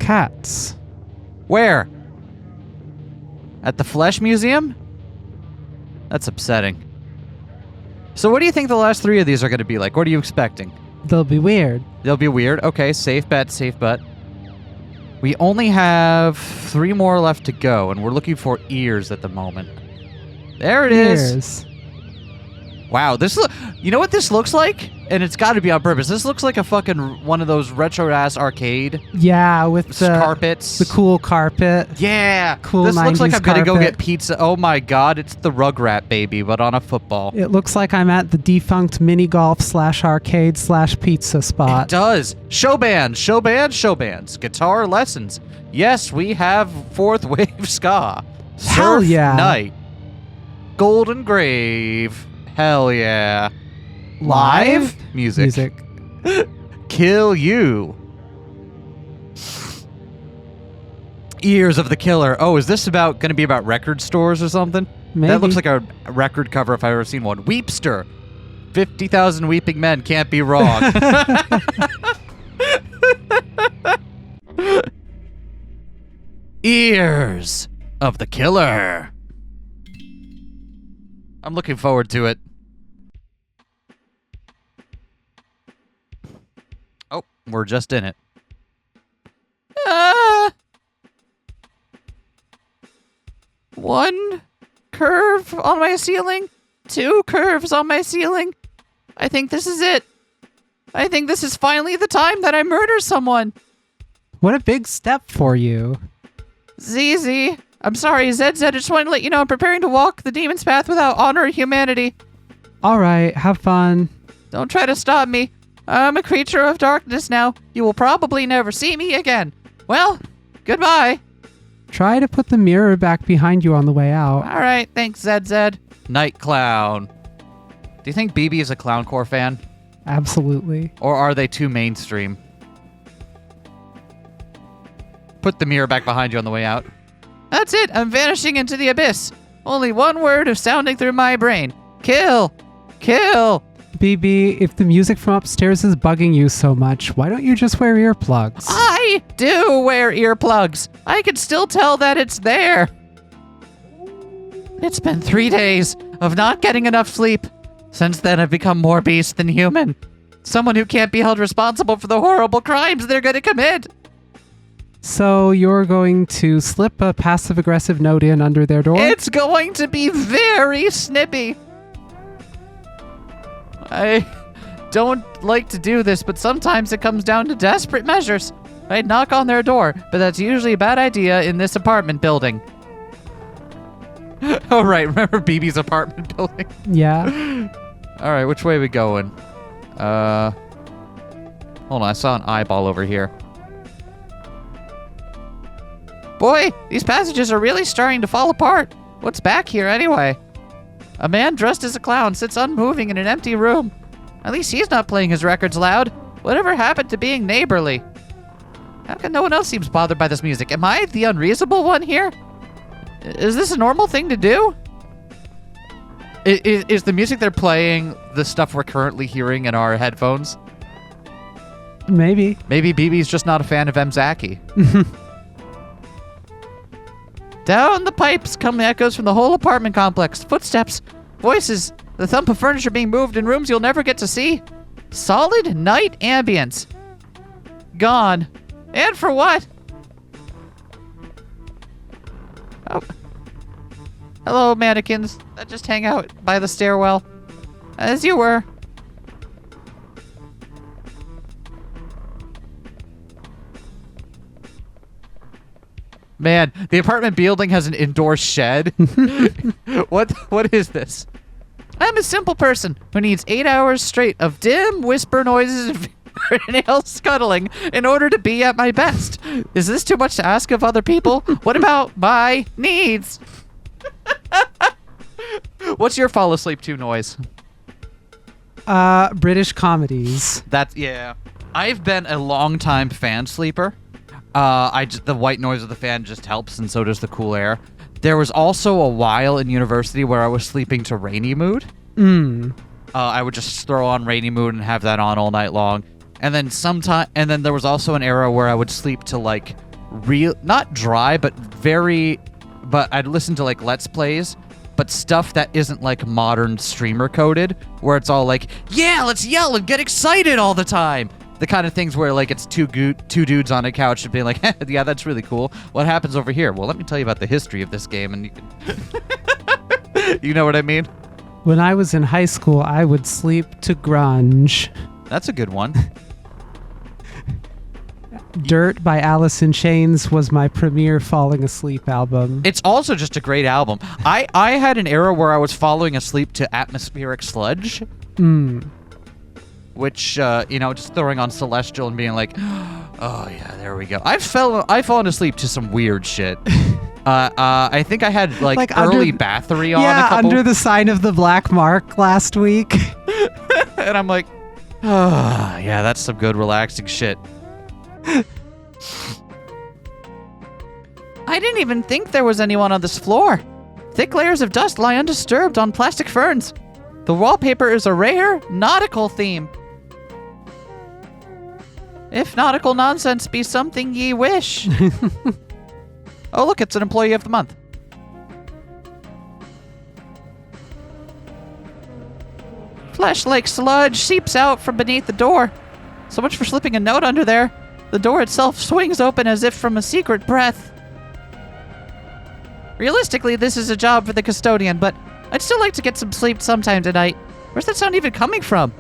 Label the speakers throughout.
Speaker 1: cats.
Speaker 2: Where? At the Flesh Museum? That's upsetting. So what do you think the last 3 of these are going to be like? What are you expecting?
Speaker 1: They'll be weird.
Speaker 2: They'll be weird. Okay, safe bet, safe bet. We only have 3 more left to go, and we're looking for ears at the moment. There it is. Wow, you know what this looks like? And it's got to be on purpose. This looks like a fucking one of those retro-ass arcade.
Speaker 1: Yeah, with the
Speaker 2: carpets.
Speaker 1: The cool carpet.
Speaker 2: Yeah.
Speaker 1: Cool
Speaker 2: This looks like
Speaker 1: 90s
Speaker 2: I'm going to go
Speaker 1: carpet.
Speaker 2: get pizza. Oh my god, it's the Rugrat baby, but on a football.
Speaker 1: It looks like I'm at the defunct mini golf / arcade / pizza spot.
Speaker 2: It does. Show bands. Guitar lessons. Yes, we have 4th wave ska.
Speaker 1: Hell
Speaker 2: Surf
Speaker 1: yeah.
Speaker 2: Night. Golden Grave. Hell yeah.
Speaker 1: Live?
Speaker 2: Music. Kill You. Ears of the Killer. Oh, is this going to be about record stores or something?
Speaker 1: Maybe.
Speaker 2: That looks like a record cover if I've ever seen one. Weepster. 50,000 weeping men can't be wrong. Ears of the Killer. I'm looking forward to it. Oh, we're just in it. One curve on my ceiling. 2 curves on my ceiling. I think this is it. I think this is finally the time that I murder someone.
Speaker 1: What a big step for you.
Speaker 2: ZZ. I'm sorry, ZZ. I just wanted to let you know I'm preparing to walk the demon's path without honor or humanity.
Speaker 1: All right, have fun.
Speaker 2: Don't try to stop me. I'm a creature of darkness now. You will probably never see me again. Well, goodbye.
Speaker 1: Try to put the mirror back behind you on the way out.
Speaker 2: All right, thanks, ZZ. Night Clown. Do you think BB is a clowncore fan?
Speaker 1: Absolutely.
Speaker 2: Or are they too mainstream? Put the mirror back behind you on the way out. That's it. I'm vanishing into the abyss. Only one word of sounding through my brain. Kill. Kill.
Speaker 1: BB, if the music from upstairs is bugging you so much, why don't you just wear earplugs?
Speaker 2: I do wear earplugs. I can still tell that it's there. It's been 3 days of not getting enough sleep. Since then, I've become more beast than human. Someone who can't be held responsible for the horrible crimes they're going to commit.
Speaker 1: So you're going to slip a passive-aggressive note in under their door?
Speaker 2: It's going to be very snippy. I don't like to do this, but sometimes it comes down to desperate measures. I'd knock on their door, but that's usually a bad idea in this apartment building. Oh, right. Remember BB's apartment building?
Speaker 1: Yeah.
Speaker 2: All right, which way are we going? Hold on, I saw an eyeball over here. Boy, these passages are really starting to fall apart. What's back here anyway? A man dressed as a clown sits unmoving in an empty room. At least he's not playing his records loud. Whatever happened to being neighborly? How come no one else seems bothered by this music? Am I the unreasonable one here? Is this a normal thing to do? Is the music they're playing the stuff we're currently hearing in our headphones?
Speaker 1: Maybe.
Speaker 2: Maybe BB's just not a fan of M. Zaki. Down the pipes come echoes from the whole apartment complex. Footsteps, voices, the thump of furniture being moved in rooms you'll never get to see. Solid night ambience. Gone. And for what? Oh. Hello, mannequins that just hang out by the stairwell. As you were. Man, the apartment building has an indoor shed. What is this? I'm a simple person who needs 8 hours straight of dim whisper noises and fingernail scuttling in order to be at my best. Is this too much to ask of other people? What about my needs? What's your fall asleep to noise?
Speaker 1: British comedies.
Speaker 2: Yeah. I've been a long time fan sleeper. The white noise of the fan just helps, and so does the cool air. There was also a while in university where I was sleeping to Rainy Mood. I would just throw on Rainy Mood and have that on all night long. And then there was also an era where I would sleep to like not dry, but I'd listen to like Let's Plays, but stuff that isn't like modern streamer coded, where it's all like, yeah, let's yell and get excited all the time. The kind of things where like it's two dudes on a couch and being like, yeah, that's really cool. What happens over here? Well, let me tell you about the history of this game, and you can, you know what I mean?
Speaker 1: When I was in high school, I would sleep to grunge.
Speaker 2: That's a good one.
Speaker 1: Dirt by Alice in Chains was my premier falling asleep album.
Speaker 2: It's also just a great album. I had an era where I was falling asleep to Atmospheric Sludge. Which, just throwing on Celestial and being like, oh yeah, there we go. I've fallen asleep to some weird shit. I think I had like early Bathory on.
Speaker 1: Yeah, under the sign of the Black Mark last week.
Speaker 2: And I'm like, oh yeah, that's some good relaxing shit. I didn't even think there was anyone on this floor. Thick layers of dust lie undisturbed on plastic ferns. The wallpaper is a rare nautical theme. If nautical nonsense be something ye wish. Oh, look, it's an employee of the month. Flesh like sludge seeps out from beneath the door. So much for slipping a note under there. The door itself swings open as if from a secret breath. Realistically, this is a job for the custodian, but I'd still like to get some sleep sometime tonight. Where's that sound even coming from?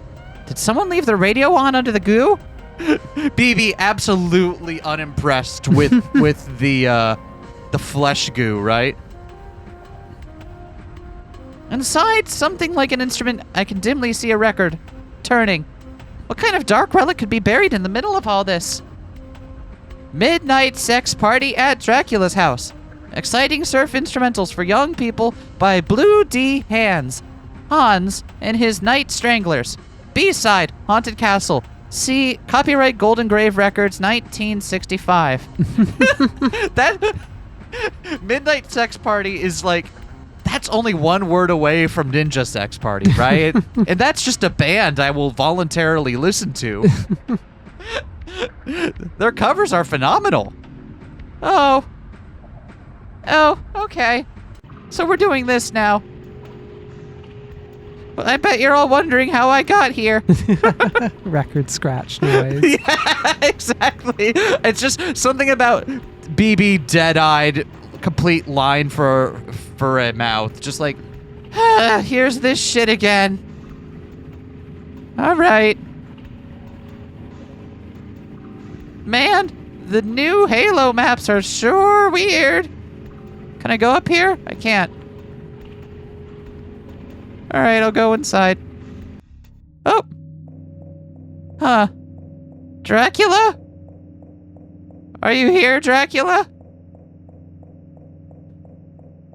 Speaker 2: Did someone leave the radio on under the goo? BB absolutely unimpressed with the flesh goo, right? Inside something like an instrument, I can dimly see a record turning. What kind of dark relic could be buried in the middle of all this? Midnight sex party at Dracula's house. Exciting surf instrumentals for young people by Blue D. Hans and his Night Stranglers. B-side, Haunted Castle. See, copyright Golden Grave Records, 1965. That Midnight Sex Party is like, that's only one word away from Ninja Sex Party, right? And that's just a band I will voluntarily listen to. Their covers are phenomenal. Oh, okay. So we're doing this now. Well, I bet you're all wondering how I got here.
Speaker 1: Record scratch noise.
Speaker 2: Yeah, exactly. It's just something about BB dead-eyed, complete line for a mouth. Just like, here's this shit again. All right. Man, the new Halo maps are sure weird. Can I go up here? I can't. All right, I'll go inside. Oh. Huh. Dracula? Are you here, Dracula?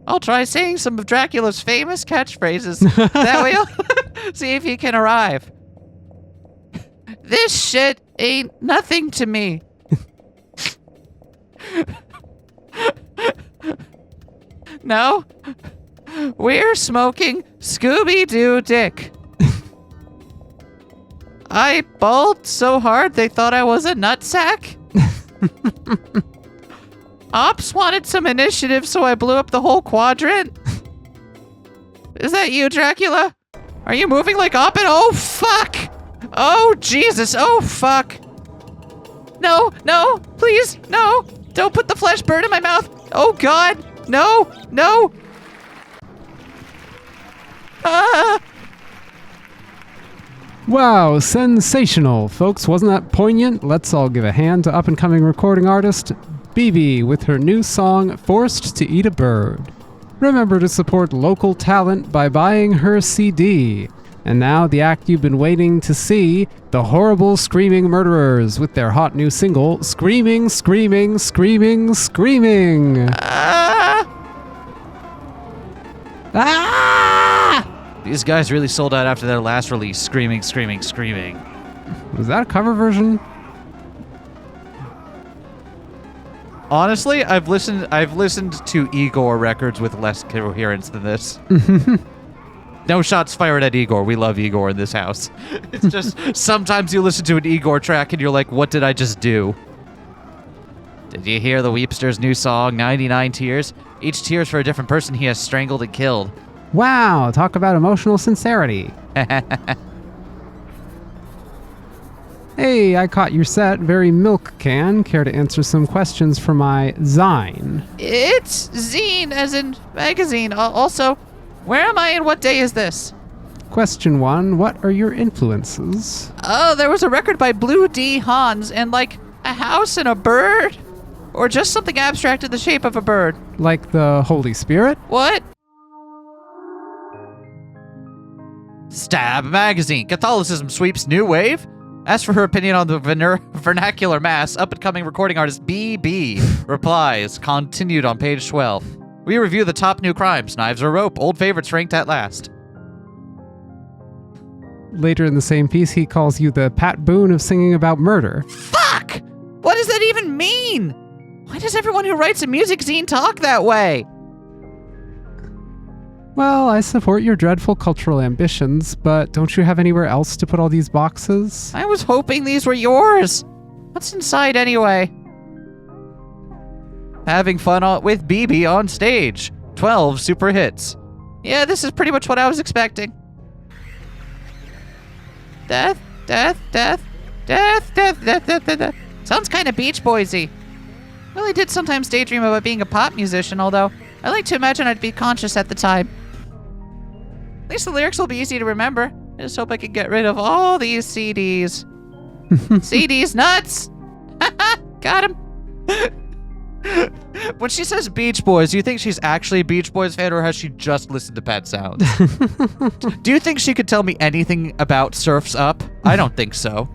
Speaker 2: I'll try saying some of Dracula's famous catchphrases. That way I'll see if he can arrive. This shit ain't nothing to me. No? We're smoking Scooby-Doo dick. I bawled so hard they thought I was a nutsack. Ops wanted some initiative, so I blew up the whole quadrant. Is that you, Dracula? Are you moving like Oppin? Oh, fuck! Oh, Jesus! Oh, fuck! No, no, please, no! Don't put the flesh bird in my mouth! Oh, God! No! No! Ah!
Speaker 1: Wow, sensational. Folks, wasn't that poignant? Let's all give a hand to up-and-coming recording artist BB with her new song, Forced to Eat a Bird. Remember to support local talent by buying her CD. And now the act you've been waiting to see, the Horrible Screaming Murderers with their hot new single, Screaming, Screaming, Screaming, Screaming.
Speaker 2: Ah!
Speaker 1: Ah!
Speaker 2: These guys really sold out after their last release, Screaming, Screaming, Screaming.
Speaker 1: Was that a cover version?
Speaker 2: Honestly, I've listened to Igor records with less coherence than this. No shots fired at Igor. We love Igor in this house. It's just sometimes you listen to an Igor track and you're like, what did I just do? Did you hear the Weepster's new song, 99 Tears? Each tear is for a different person he has strangled and killed.
Speaker 1: Wow, talk about emotional sincerity. Hey, I caught your set. Very milk can. Care to answer some questions for my zine?
Speaker 2: It's zine, as in magazine. Also, where am I and what day is this?
Speaker 1: Question 1. What are your influences?
Speaker 2: Oh, there was a record by Blue D. Hans and like a house and a bird? Or just something abstract in the shape of a bird?
Speaker 1: Like the Holy Spirit?
Speaker 2: What? Stab Magazine. Catholicism sweeps new wave? Asked for her opinion on the vernacular mass, up-and-coming recording artist BB replies, continued on page 12. We review the top new crimes, knives or rope, old favorites ranked at last.
Speaker 1: Later in the same piece, he calls you the Pat Boone of singing about murder.
Speaker 2: Fuck! What does that even mean? Why does everyone who writes a music zine talk that way?
Speaker 1: Well, I support your dreadful cultural ambitions, but don't you have anywhere else to put all these boxes?
Speaker 2: I was hoping these were yours. What's inside anyway? Having fun with BB on stage. 12 super hits. Yeah, this is pretty much what I was expecting. Death, death, death, death, death, death, death, death, death. Sounds kind of Beach Boysy. Well, I did sometimes daydream about being a pop musician, although I like to imagine I'd be conscious at the time. At least the lyrics will be easy to remember. I just hope I can get rid of all these CDs. CDs nuts! Got him. When she says Beach Boys, do you think she's actually a Beach Boys fan or has she just listened to Pet Sounds? Do you think she could tell me anything about Surf's Up? I don't think so.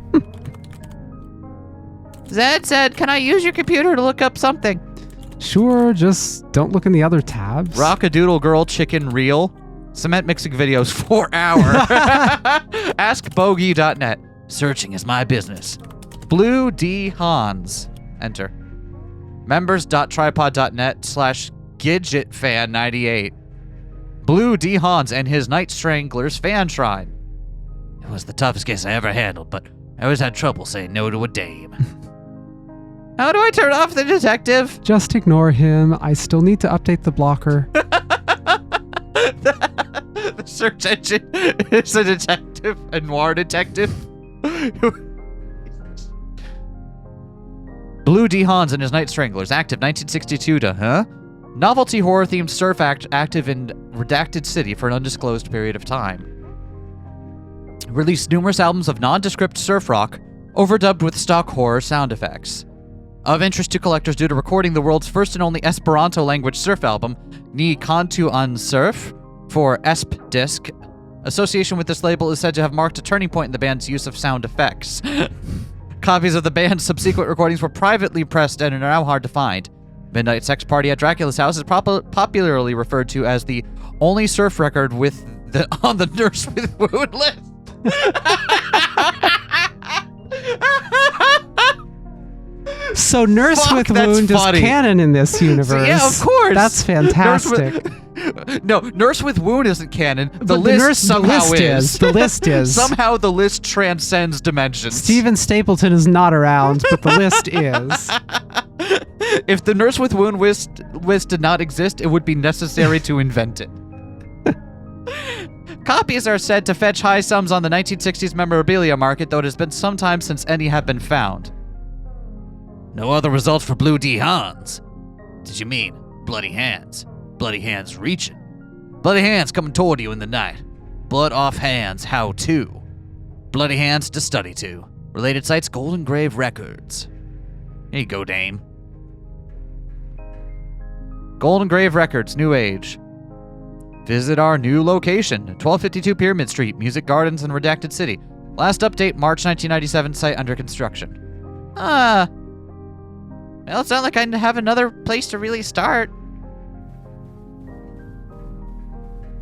Speaker 2: Zed said, can I use your computer to look up something?
Speaker 1: Sure, just don't look in the other tabs.
Speaker 2: Rockadoodle Girl Chicken Reel. Cement mixing videos 4 hour. AskBogey.net. Searching is my business. Blue D. Hans. Enter. Members.tripod.net/GidgetFan98. Blue D. Hans and his Night Stranglers fan shrine. It was the toughest case I ever handled, but I always had trouble saying no to a dame. How do I turn off the detective?
Speaker 1: Just ignore him. I still need to update the blocker.
Speaker 2: The search engine is a detective, a noir detective. Blue D. Hans and his Night Stranglers, active 1962 to, novelty horror-themed surf act active in Redacted City for an undisclosed period of time. Released numerous albums of nondescript surf rock, overdubbed with stock horror sound effects. Of interest to collectors due to recording the world's first and only Esperanto-language surf album, Ni Kantu an Surf, for ESP Disc. Association with this label is said to have marked a turning point in the band's use of sound effects. Copies of the band's subsequent recordings were privately pressed and are now hard to find. Midnight Sex Party at Dracula's House is popularly referred to as the only surf record on the Nurse with Wound list.
Speaker 1: So Nurse with Wound is canon in this universe.
Speaker 2: Yeah, of course.
Speaker 1: That's fantastic.
Speaker 2: Nurse with Wound isn't canon. The
Speaker 1: list
Speaker 2: list somehow is.
Speaker 1: The list is.
Speaker 2: Somehow the list transcends dimensions.
Speaker 1: Stephen Stapleton is not around, but the list is.
Speaker 2: If the Nurse with Wound list did not exist, it would be necessary to invent it. Copies are said to fetch high sums on the 1960s memorabilia market, though it has been some time since any have been found. No other results for Blue D. Hans. Did you mean bloody hands? Bloody hands reaching. Bloody hands coming toward you in the night. Blood off hands, how to. Bloody hands to study to. Related sites, Golden Grave Records. Here you go, dame. Golden Grave Records, New Age. Visit our new location, 1252 Pyramid Street, Music Gardens in Redacted City. Last update, March 1997, site under construction. Well, it's not like I have another place to really start.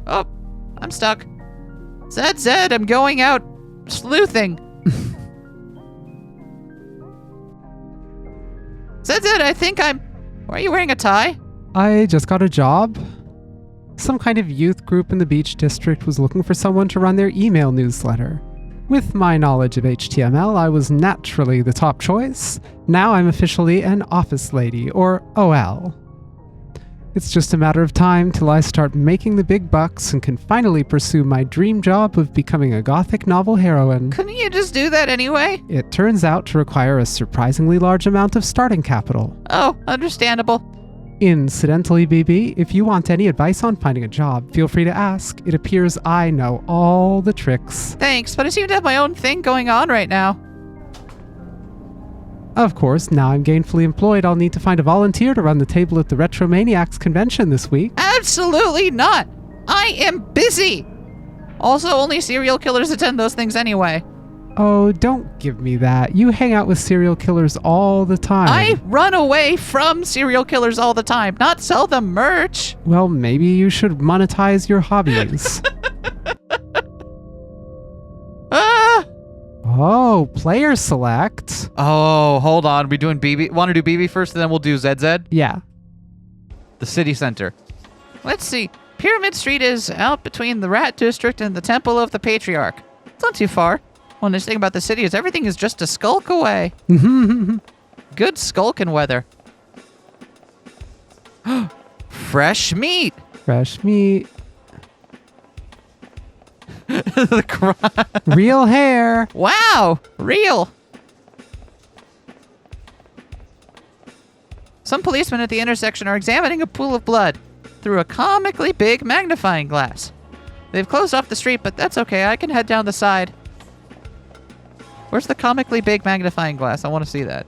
Speaker 2: Oh, I'm stuck. Zed, I'm going out sleuthing. Zed, I think I'm... Why are you wearing a tie?
Speaker 1: I just got a job. Some kind of youth group in the Beach District was looking for someone to run their email newsletter. With my knowledge of HTML, I was naturally the top choice. Now I'm officially an office lady, or OL. It's just a matter of time till I start making the big bucks and can finally pursue my dream job of becoming a gothic novel heroine.
Speaker 2: Couldn't you just do that anyway?
Speaker 1: It turns out to require a surprisingly large amount of starting capital.
Speaker 2: Oh, understandable.
Speaker 1: Incidentally, BB, if you want any advice on finding a job, feel free to ask. It appears I know all the tricks.
Speaker 2: Thanks, but I seem to have my own thing going on right now.
Speaker 1: Of course, now I'm gainfully employed, I'll need to find a volunteer to run the table at the Retromaniacs convention this week.
Speaker 2: Absolutely not! I am busy! Also, only serial killers attend those things anyway.
Speaker 1: Oh, don't give me that. You hang out with serial killers all the time.
Speaker 2: I run away from serial killers all the time, not sell them merch.
Speaker 1: Well, maybe you should monetize your hobbies. Oh, player select.
Speaker 2: Oh, hold on. We doing BB? Want to do BB first, and then we'll do ZZ?
Speaker 1: Yeah.
Speaker 2: The city center. Let's see. Pyramid Street is out between the Rat District and the Temple of the Patriarch. It's not too far. One nice thing about the city is everything is just a skulk away. Good skulking weather. Fresh meat.
Speaker 1: Fresh meat.
Speaker 2: The crime.
Speaker 1: Real hair.
Speaker 2: Wow, real. Some policemen at the intersection are examining a pool of blood through a comically big magnifying glass. They've closed off the street, but that's okay. I can head down the side. Where's the comically big magnifying glass? I want to see that.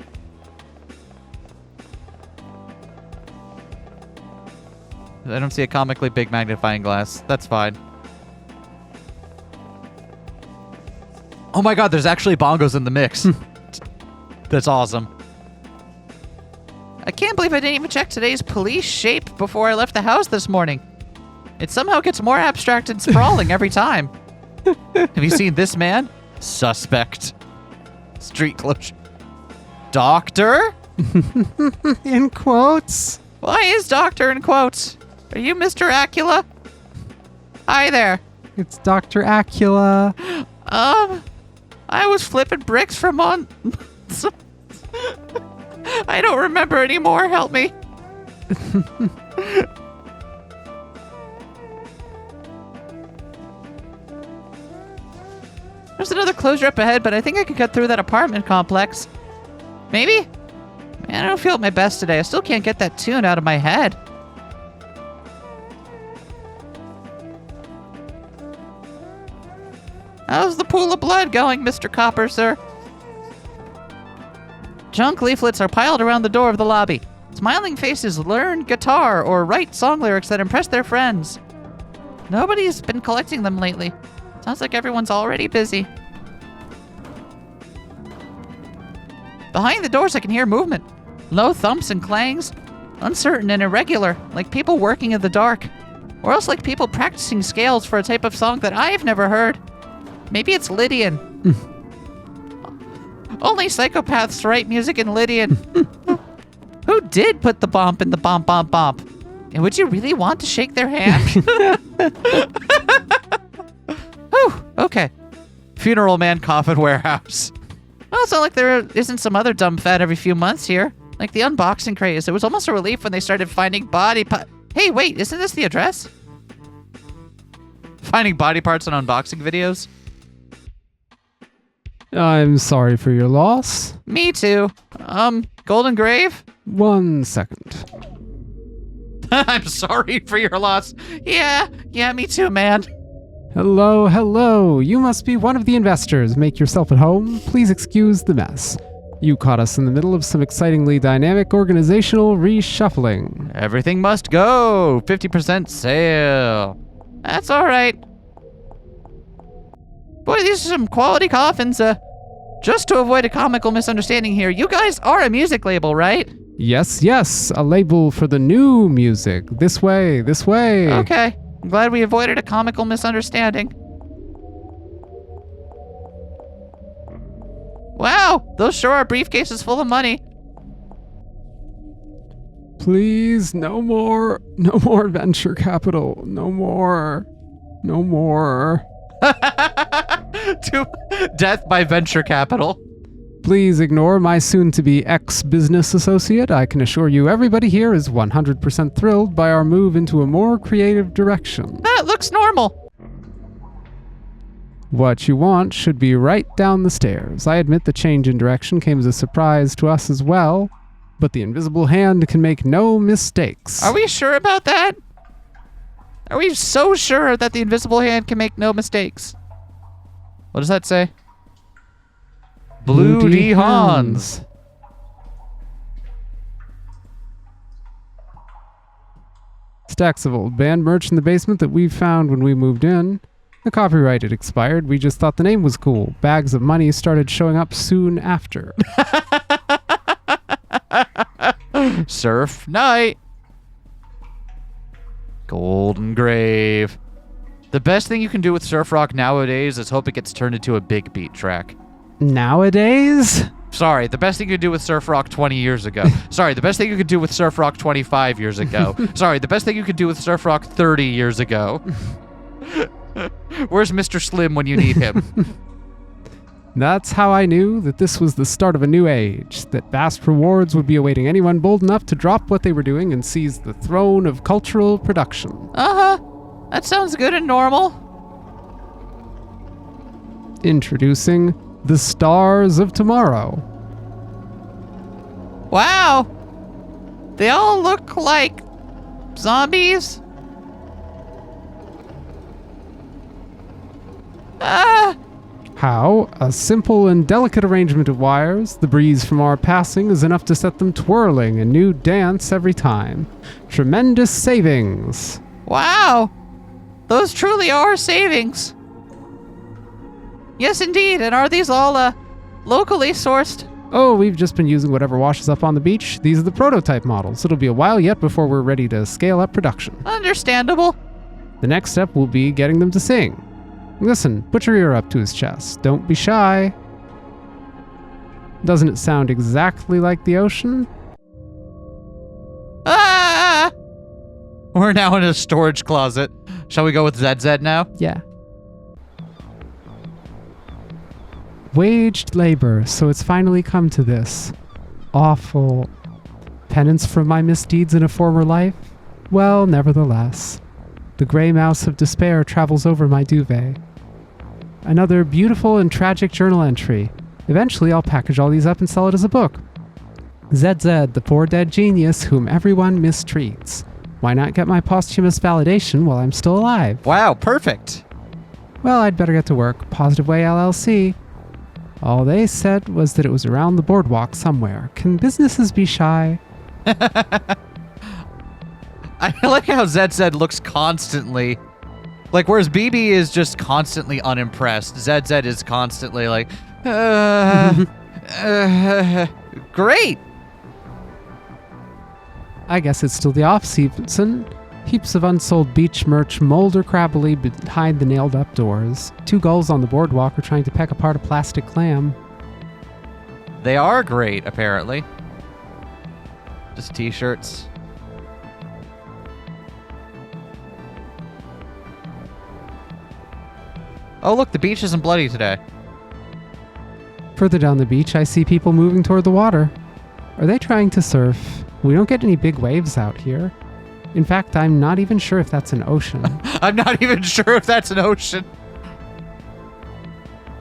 Speaker 2: I don't see a comically big magnifying glass. That's fine. Oh my god, there's actually bongos in the mix. That's awesome. I can't believe I didn't even check today's police shape before I left the house this morning. It somehow gets more abstract and sprawling every time. Have you seen this man? Suspect. Street closure. Doctor?
Speaker 1: In quotes.
Speaker 2: Why is doctor in quotes? Are you Mr. Acula? Hi there.
Speaker 1: It's Dr. Acula.
Speaker 2: I was flipping bricks from on... I don't remember anymore. Help me. There's another closure up ahead, but I think I could cut through that apartment complex. Maybe? Man, I don't feel at my best today. I still can't get that tune out of my head. How's the pool of blood going, Mr. Copper, sir? Junk leaflets are piled around the door of the lobby. Smiling faces learn guitar or write song lyrics that impress their friends. Nobody's been collecting them lately. Sounds like everyone's already busy. Behind the doors, I can hear movement. Low thumps and clangs. Uncertain and irregular, like people working in the dark. Or else like people practicing scales for a type of song that I've never heard. Maybe it's Lydian. Only psychopaths write music in Lydian. Who did put the bump in the bump bump bump? And would you really want to shake their hand? Whew, okay. Funeral man coffin warehouse. Well, it's not like there isn't some other dumb fad every few months here. Like the unboxing craze. It was almost a relief when they started finding Hey, wait, isn't this the address? Finding body parts in unboxing videos?
Speaker 1: I'm sorry for your loss.
Speaker 2: Me too. Golden Grave?
Speaker 1: 1 second.
Speaker 2: I'm sorry for your loss. Yeah, me too, man.
Speaker 1: Hello, hello. You must be one of the investors. Make yourself at home. Please excuse the mess. You caught us in the middle of some excitingly dynamic organizational reshuffling.
Speaker 2: Everything must go. 50% sale. That's all right. Boy, these are some quality coffins. Just to avoid a comical misunderstanding here, you guys are a music label, right?
Speaker 1: Yes, yes. A label for the new music. This way, this way.
Speaker 2: Okay. I'm glad we avoided a comical misunderstanding. Wow, those sure are briefcases full of money.
Speaker 1: Please, no more venture capital. No more.
Speaker 2: to death by venture capital.
Speaker 1: Please ignore my soon-to-be ex-business associate. I can assure you everybody here is 100% thrilled by our move into a more creative direction.
Speaker 2: That looks normal.
Speaker 1: What you want should be right down the stairs. I admit the change in direction came as a surprise to us as well, but the invisible hand can make no mistakes.
Speaker 2: Are we sure about that? Are we so sure that the invisible hand can make no mistakes? What does that say? Blue D Hans.
Speaker 1: Stacks of old band merch in the basement that we found when we moved in. The copyright had expired. We just thought the name was cool. Bags of money started showing up soon after.
Speaker 2: Surf Night. Golden Grave. The best thing you can do with surf rock nowadays is hope it gets turned into a big beat track.
Speaker 1: Nowadays?
Speaker 2: Sorry, the best thing you could do with surf rock 20 years ago. Sorry, the best thing you could do with surf rock 25 years ago. Sorry, the best thing you could do with surf rock 30 years ago. Where's Mr. Slim when you need him?
Speaker 1: That's how I knew that this was the start of a new age, that vast rewards would be awaiting anyone bold enough to drop what they were doing and seize the throne of cultural production.
Speaker 2: Uh-huh. That sounds good and normal.
Speaker 1: Introducing the Stars of Tomorrow.
Speaker 2: Wow. They all look like zombies.
Speaker 1: How? A simple and delicate arrangement of wires, the breeze from our passing is enough to set them twirling, a new dance every time. Tremendous savings.
Speaker 2: Wow. Those truly are savings. Yes, indeed. And are these all locally sourced?
Speaker 1: Oh, we've just been using whatever washes up on the beach. These are the prototype models. It'll be a while yet before we're ready to scale up production.
Speaker 2: Understandable.
Speaker 1: The next step will be getting them to sing. Listen, put your ear up to his chest. Don't be shy. Doesn't it sound exactly like the ocean?
Speaker 2: Ah! We're now in a storage closet. Shall we go with ZZ now?
Speaker 1: Yeah. Waged labor, so it's finally come to this. Awful. Penance for my misdeeds in a former life? Well, nevertheless. The gray mouse of despair travels over my duvet. Another beautiful and tragic journal entry. Eventually, I'll package all these up and sell it as a book. ZZ, the poor dead genius whom everyone mistreats. Why not get my posthumous validation while I'm still alive?
Speaker 2: Wow, perfect.
Speaker 1: Well, I'd better get to work. Positive Way LLC. All they said was that it was around the boardwalk somewhere. Can businesses be shy?
Speaker 2: I like how ZZ looks constantly, like, whereas BB is just constantly unimpressed, ZZ is constantly like, great.
Speaker 1: I guess it's still the off-season. Heaps of unsold beach merch molder crabbily behind the nailed-up doors. Two gulls on the boardwalk are trying to peck apart a plastic clam.
Speaker 2: They are great, apparently. Just t-shirts. Oh, look, the beach isn't bloody today.
Speaker 1: Further down the beach, I see people moving toward the water. Are they trying to surf? We don't get any big waves out here. In fact, I'm not even sure if that's an ocean.
Speaker 2: I'm not even sure if that's an ocean.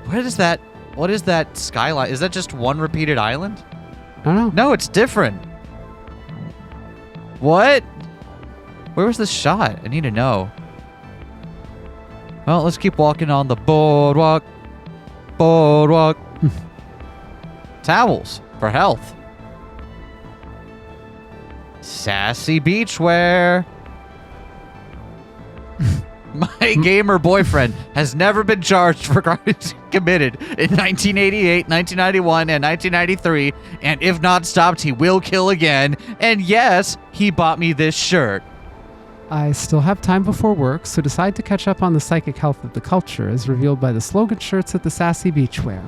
Speaker 2: What is that? What is that skyline? Is that just one repeated island?
Speaker 1: I don't know.
Speaker 2: No, it's different. What? Where was this shot? I need to know. Well, let's keep walking on the boardwalk. Boardwalk. Towels for health. Sassy beachwear. My gamer boyfriend has never been charged for crimes committed in 1988, 1991, and 1993, and if not stopped, he will kill again. And yes, he bought me this shirt.
Speaker 1: I still have time before work, so decide to catch up on the psychic health of the culture as revealed by the slogan shirts at the Sassy Beachwear.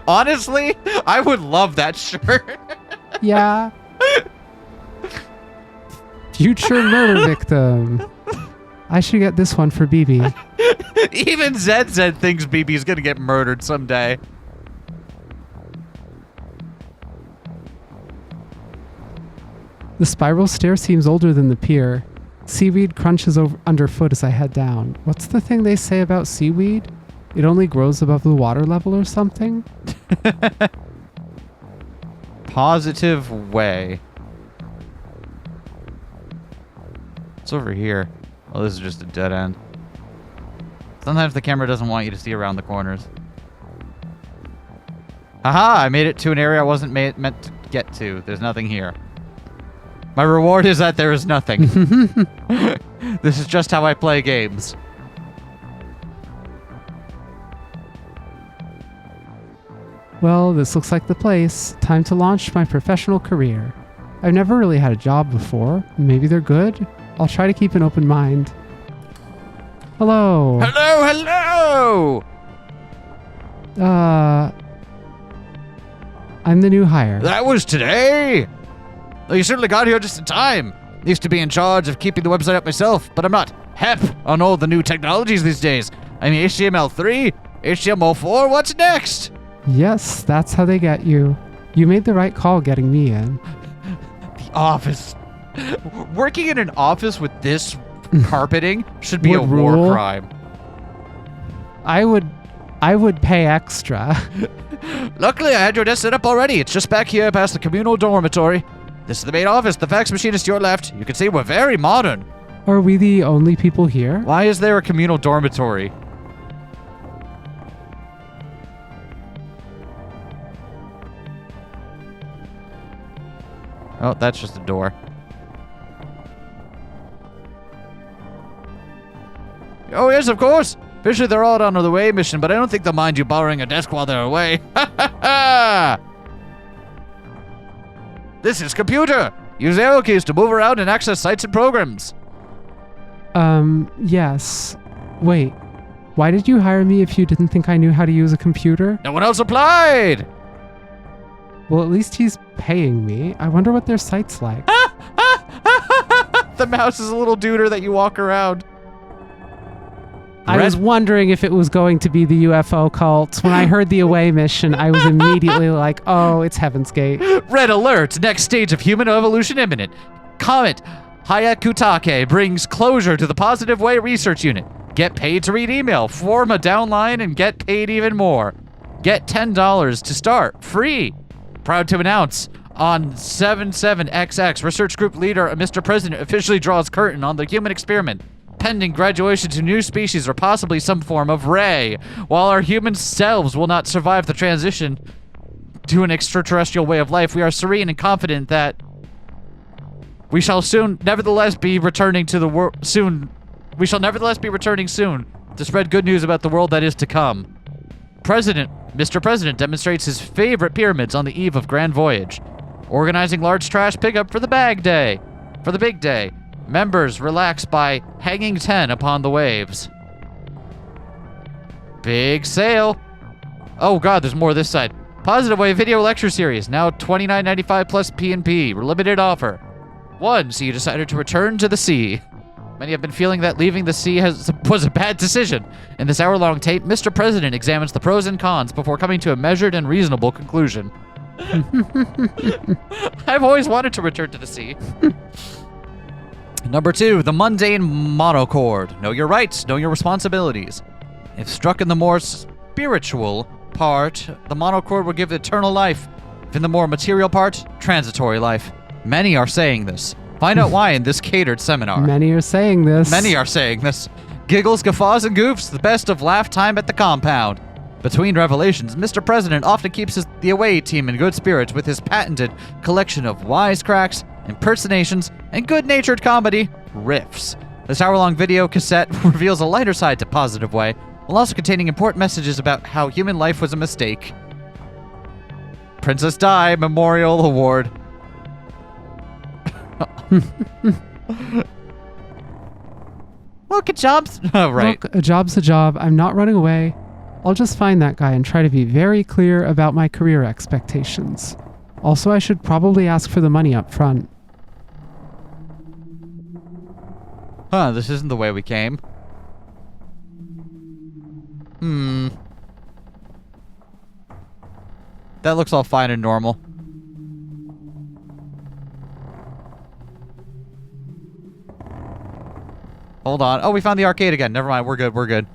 Speaker 2: Honestly, I would love that shirt.
Speaker 1: Yeah. Future murder victim. I should get this one for BB.
Speaker 2: Even Zed thinks BB's gonna get murdered someday.
Speaker 1: The spiral stair seems older than the pier. Seaweed crunches underfoot as I head down. What's the thing they say about seaweed? It only grows above the water level or something?
Speaker 2: Positive way. It's over here. Oh, this is just a dead end. Sometimes the camera doesn't want you to see around the corners. Haha! I made it to an area I wasn't meant to get to. There's nothing here. My reward is that there is nothing. This is just how I play games.
Speaker 1: Well, this looks like the place. Time to launch my professional career. I've never really had a job before. Maybe they're good? I'll try to keep an open mind. Hello.
Speaker 2: Hello, hello!
Speaker 1: I'm the new hire.
Speaker 2: That was today? Oh, you certainly got here just in time. Used to be in charge of keeping the website up myself, but I'm not hep on all the new technologies these days. I mean, HTML3, HTML4, what's next?
Speaker 1: Yes, that's how they get you. You made the right call getting me in.
Speaker 2: The office. Working in an office with this carpeting should be a war crime.
Speaker 1: I would pay extra.
Speaker 2: Luckily, I had your desk set up already. It's just back here past the communal dormitory. This is the main office. The fax machine is to your left. You can see we're very modern.
Speaker 1: Are we the only people here?
Speaker 2: Why is there a communal dormitory? Oh, that's just a door. Oh, yes, of course. Officially, they're all on the way mission, but I don't think they'll mind you borrowing a desk while they're away. Ha ha ha! This is computer. Use arrow keys to move around and access sites and programs.
Speaker 1: Yes. Wait. Why did you hire me if you didn't think I knew how to use a computer?
Speaker 2: No one else applied.
Speaker 1: Well, at least he's paying me. I wonder what their site's like.
Speaker 2: The mouse is a little duder that you walk around.
Speaker 1: I was wondering if it was going to be the UFO cult. When I heard the away mission, I was immediately like, oh, it's Heaven's Gate.
Speaker 2: Red alert! Next stage of human evolution imminent. Comet Hayakutake brings closure to the Positive Way Research Unit. Get paid to read email, form a downline, and get paid even more. Get $10 to start, free. Proud to announce, on 77XX, research group leader Mr. President officially draws curtain on the human experiment. Pending graduation to new species or possibly some form of ray. While our human selves will not survive the transition to an extraterrestrial way of life, we are serene and confident that we shall nevertheless be returning soon to spread good news about the world that is to come. Mr. President demonstrates his favorite pyramids on the eve of grand voyage. Organizing large trash pickup for the big day. Members relax by hanging 10 upon the waves. Big sale. Oh god, there's more this side. Positive Way video lecture series, now $29.95 plus P&P. Limited offer. 1. So you decided to return to the sea. Many have been feeling that leaving the sea was a bad decision. In this hour-long tape, Mr. President examines the pros and cons before coming to a measured and reasonable conclusion. I've always wanted to return to the sea. Number 2, the mundane monochord. Know your rights, know your responsibilities. If struck in the more spiritual part, the monochord will give eternal life. If in the more material part, transitory life. Many are saying this. Find out why in this catered seminar.
Speaker 1: Many are saying this.
Speaker 2: Giggles, guffaws, and goofs, the best of laugh time at the compound. Between revelations, Mr. President often keeps the away team in good spirits with his patented collection of wisecracks, impersonations, and good-natured comedy riffs. This hour-long video cassette reveals a lighter side to Positive Way, while also containing important messages about how human life was a mistake. Princess Di Memorial Award. Look, a job's... Oh, right.
Speaker 1: Look, a job's a job. I'm not running away. I'll just find that guy and try to be very clear about my career expectations. Also, I should probably ask for the money up front.
Speaker 2: Huh, this isn't the way we came. That looks all fine and normal. Hold on. Oh, we found the arcade again. Never mind. We're good. We're good.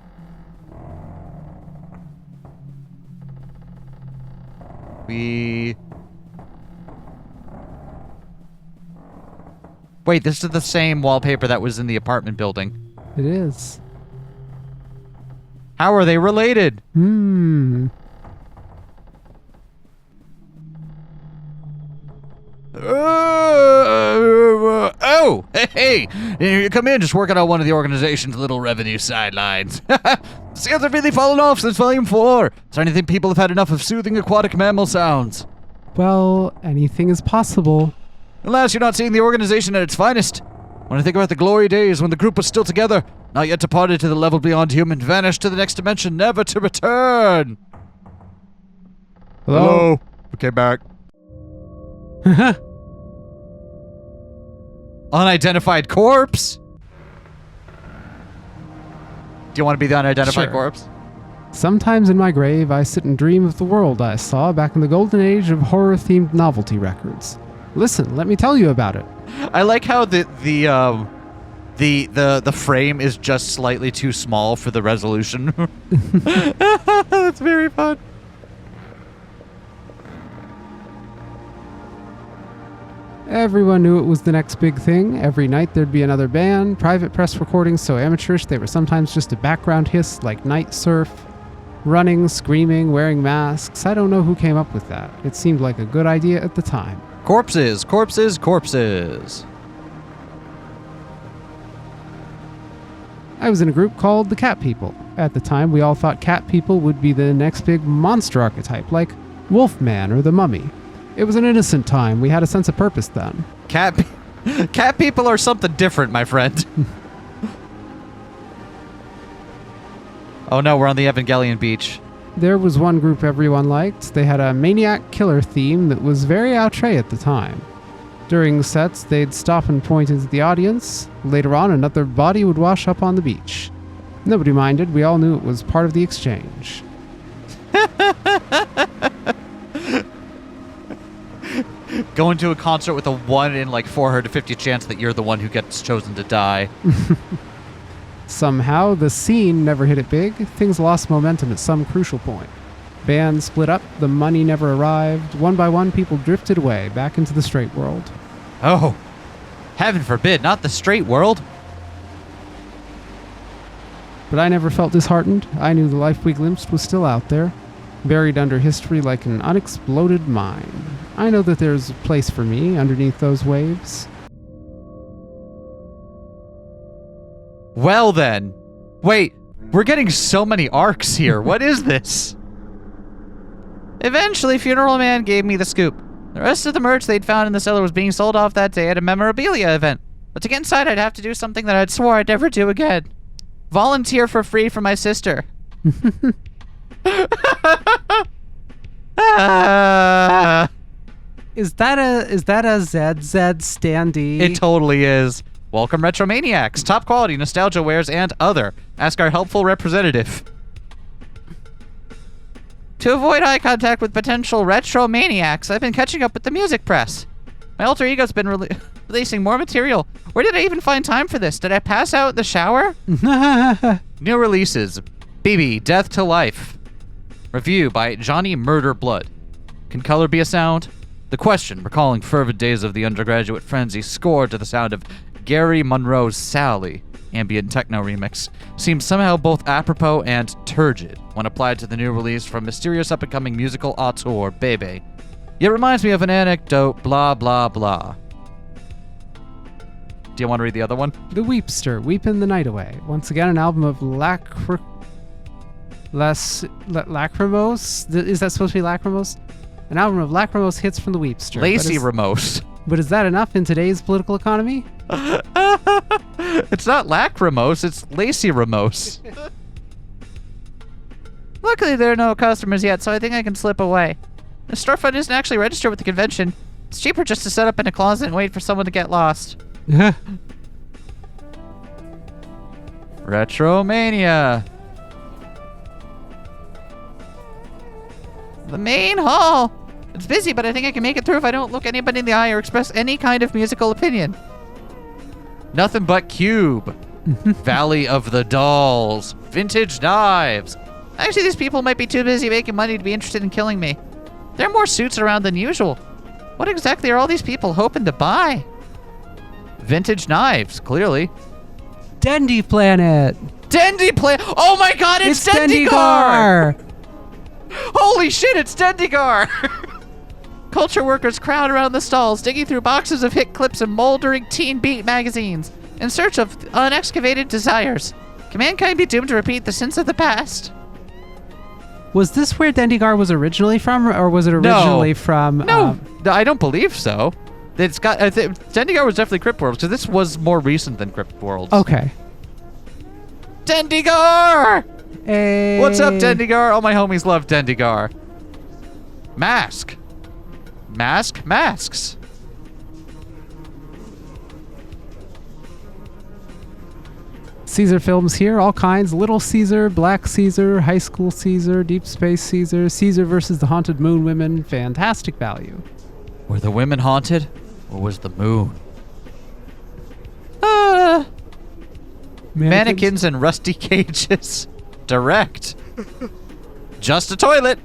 Speaker 2: Wait, this is the same wallpaper that was in the apartment building.
Speaker 1: It is.
Speaker 2: How are they related? Oh, hey, come in, just working on one of the organization's little revenue sidelines. Scales have really fallen off since Volume 4. Is there anything people have had enough of soothing aquatic mammal sounds?
Speaker 1: Well, anything is possible.
Speaker 2: Alas, you're not seeing the organization at its finest. When I think about the glory days when the group was still together, not yet departed to the level beyond human, vanished to the next dimension, never to return.
Speaker 1: Hello?
Speaker 2: Okay, back. Unidentified corpse? Do you want to be the unidentified
Speaker 1: Sure.
Speaker 2: corpse?
Speaker 1: Sometimes in my grave, I sit and dream of the world I saw back in the golden age of horror-themed novelty records. Listen, let me tell you about it.
Speaker 2: I like how the frame is just slightly too small for the resolution. That's very fun.
Speaker 1: Everyone knew it was the next big thing. Every night there'd be another band, private press recordings so amateurish they were sometimes just a background hiss like night surf. Running, screaming, wearing masks. I don't know who came up with that. It seemed like a good idea at the time.
Speaker 2: Corpses, corpses, corpses.
Speaker 1: I was in a group called the Cat People. At the time, we all thought cat people would be the next big monster archetype, like Wolfman or the Mummy. It was an innocent time. We had a sense of purpose then.
Speaker 2: Cat people are something different, my friend. Oh no, we're on the Evangelion beach.
Speaker 1: There was one group everyone liked. They had a maniac killer theme that was very outre at the time. During sets, they'd stop and point into the audience. Later on, another body would wash up on the beach. Nobody minded. We all knew it was part of the exchange.
Speaker 2: Going to a concert with a 1 in like 450 chance that you're the one who gets chosen to die.
Speaker 1: Somehow, the scene never hit it big. Things lost momentum at some crucial point. Bands split up, the money never arrived. One by one, people drifted away, back into the straight world.
Speaker 2: Oh, heaven forbid, not the straight world.
Speaker 1: But I never felt disheartened. I knew the life we glimpsed was still out there, buried under history like an unexploded mine. I know that there's a place for me underneath those waves.
Speaker 2: Well then. Wait, we're getting so many arcs here. What is this? Eventually, Funeral Man gave me the scoop. The rest of the merch they'd found in the cellar was being sold off that day at a memorabilia event. But to get inside, I'd have to do something that I'd swore I'd never do again. Volunteer for free for my sister.
Speaker 1: Is that a ZZ standee?
Speaker 2: It totally is. Welcome, Retromaniacs. Top quality nostalgia wares and other. Ask our helpful representative. To avoid eye contact with potential Retromaniacs, I've been catching up with the music press. My alter ego's been releasing more material. Where did I even find time for this? Did I pass out in the shower? New releases. BB, Death to Life. Review by Johnny Murder Blood. Can color be a sound? The question, recalling fervid days of the undergraduate frenzy, scored to the sound of Gary Monroe's Sally, ambient techno remix, seems somehow both apropos and turgid when applied to the new release from mysterious up-and-coming musical auteur Bebe. It reminds me of an anecdote, blah blah blah. Do you want to read the other one?
Speaker 1: The Weepster, Weepin' the Night Away. Once again, an album of lachrymose? Is that supposed to be lachrymose? An album of lachrymose hits from the Weepster.
Speaker 2: Lacey Ramos.
Speaker 1: But is that enough in today's political economy?
Speaker 2: It's not lachrymose, it's Lacey Ramos. Luckily, there are no customers yet, so I think I can slip away. The storefront isn't actually registered with the convention. It's cheaper just to set up in a closet and wait for someone to get lost. Retromania. The main hall. It's busy, but I think I can make it through if I don't look anybody in the eye or express any kind of musical opinion. Nothing but Cube. Valley of the Dolls. Vintage knives. Actually, these people might be too busy making money to be interested in killing me. There are more suits around than usual. What exactly are all these people hoping to buy? Vintage knives, clearly.
Speaker 1: Dendy Planet.
Speaker 2: Dendy Planet. Oh my god, it's Dendigar! Holy shit, it's Dendigar! Culture workers crowd around the stalls, digging through boxes of hit clips and moldering teen beat magazines in search of unexcavated desires. Can mankind be doomed to repeat the sins of the past?
Speaker 1: Was this where Dendigar was originally from, or was it originally from...
Speaker 2: No, I don't believe so. It's got. Dendigar was definitely Crypt Worlds, because this was more recent than Crypt Worlds.
Speaker 1: Okay.
Speaker 2: Dendigar!
Speaker 1: Hey.
Speaker 2: What's up, Dendigar? All my homies love Dendigar. Mask. Masks.
Speaker 1: Caesar films here, all kinds. Little Caesar, Black Caesar, High School Caesar, Deep Space Caesar, Caesar versus the Haunted Moon Women. Fantastic value.
Speaker 2: Were the women haunted, or was the moon? Mannequins in rusty cages. Direct. Just a toilet.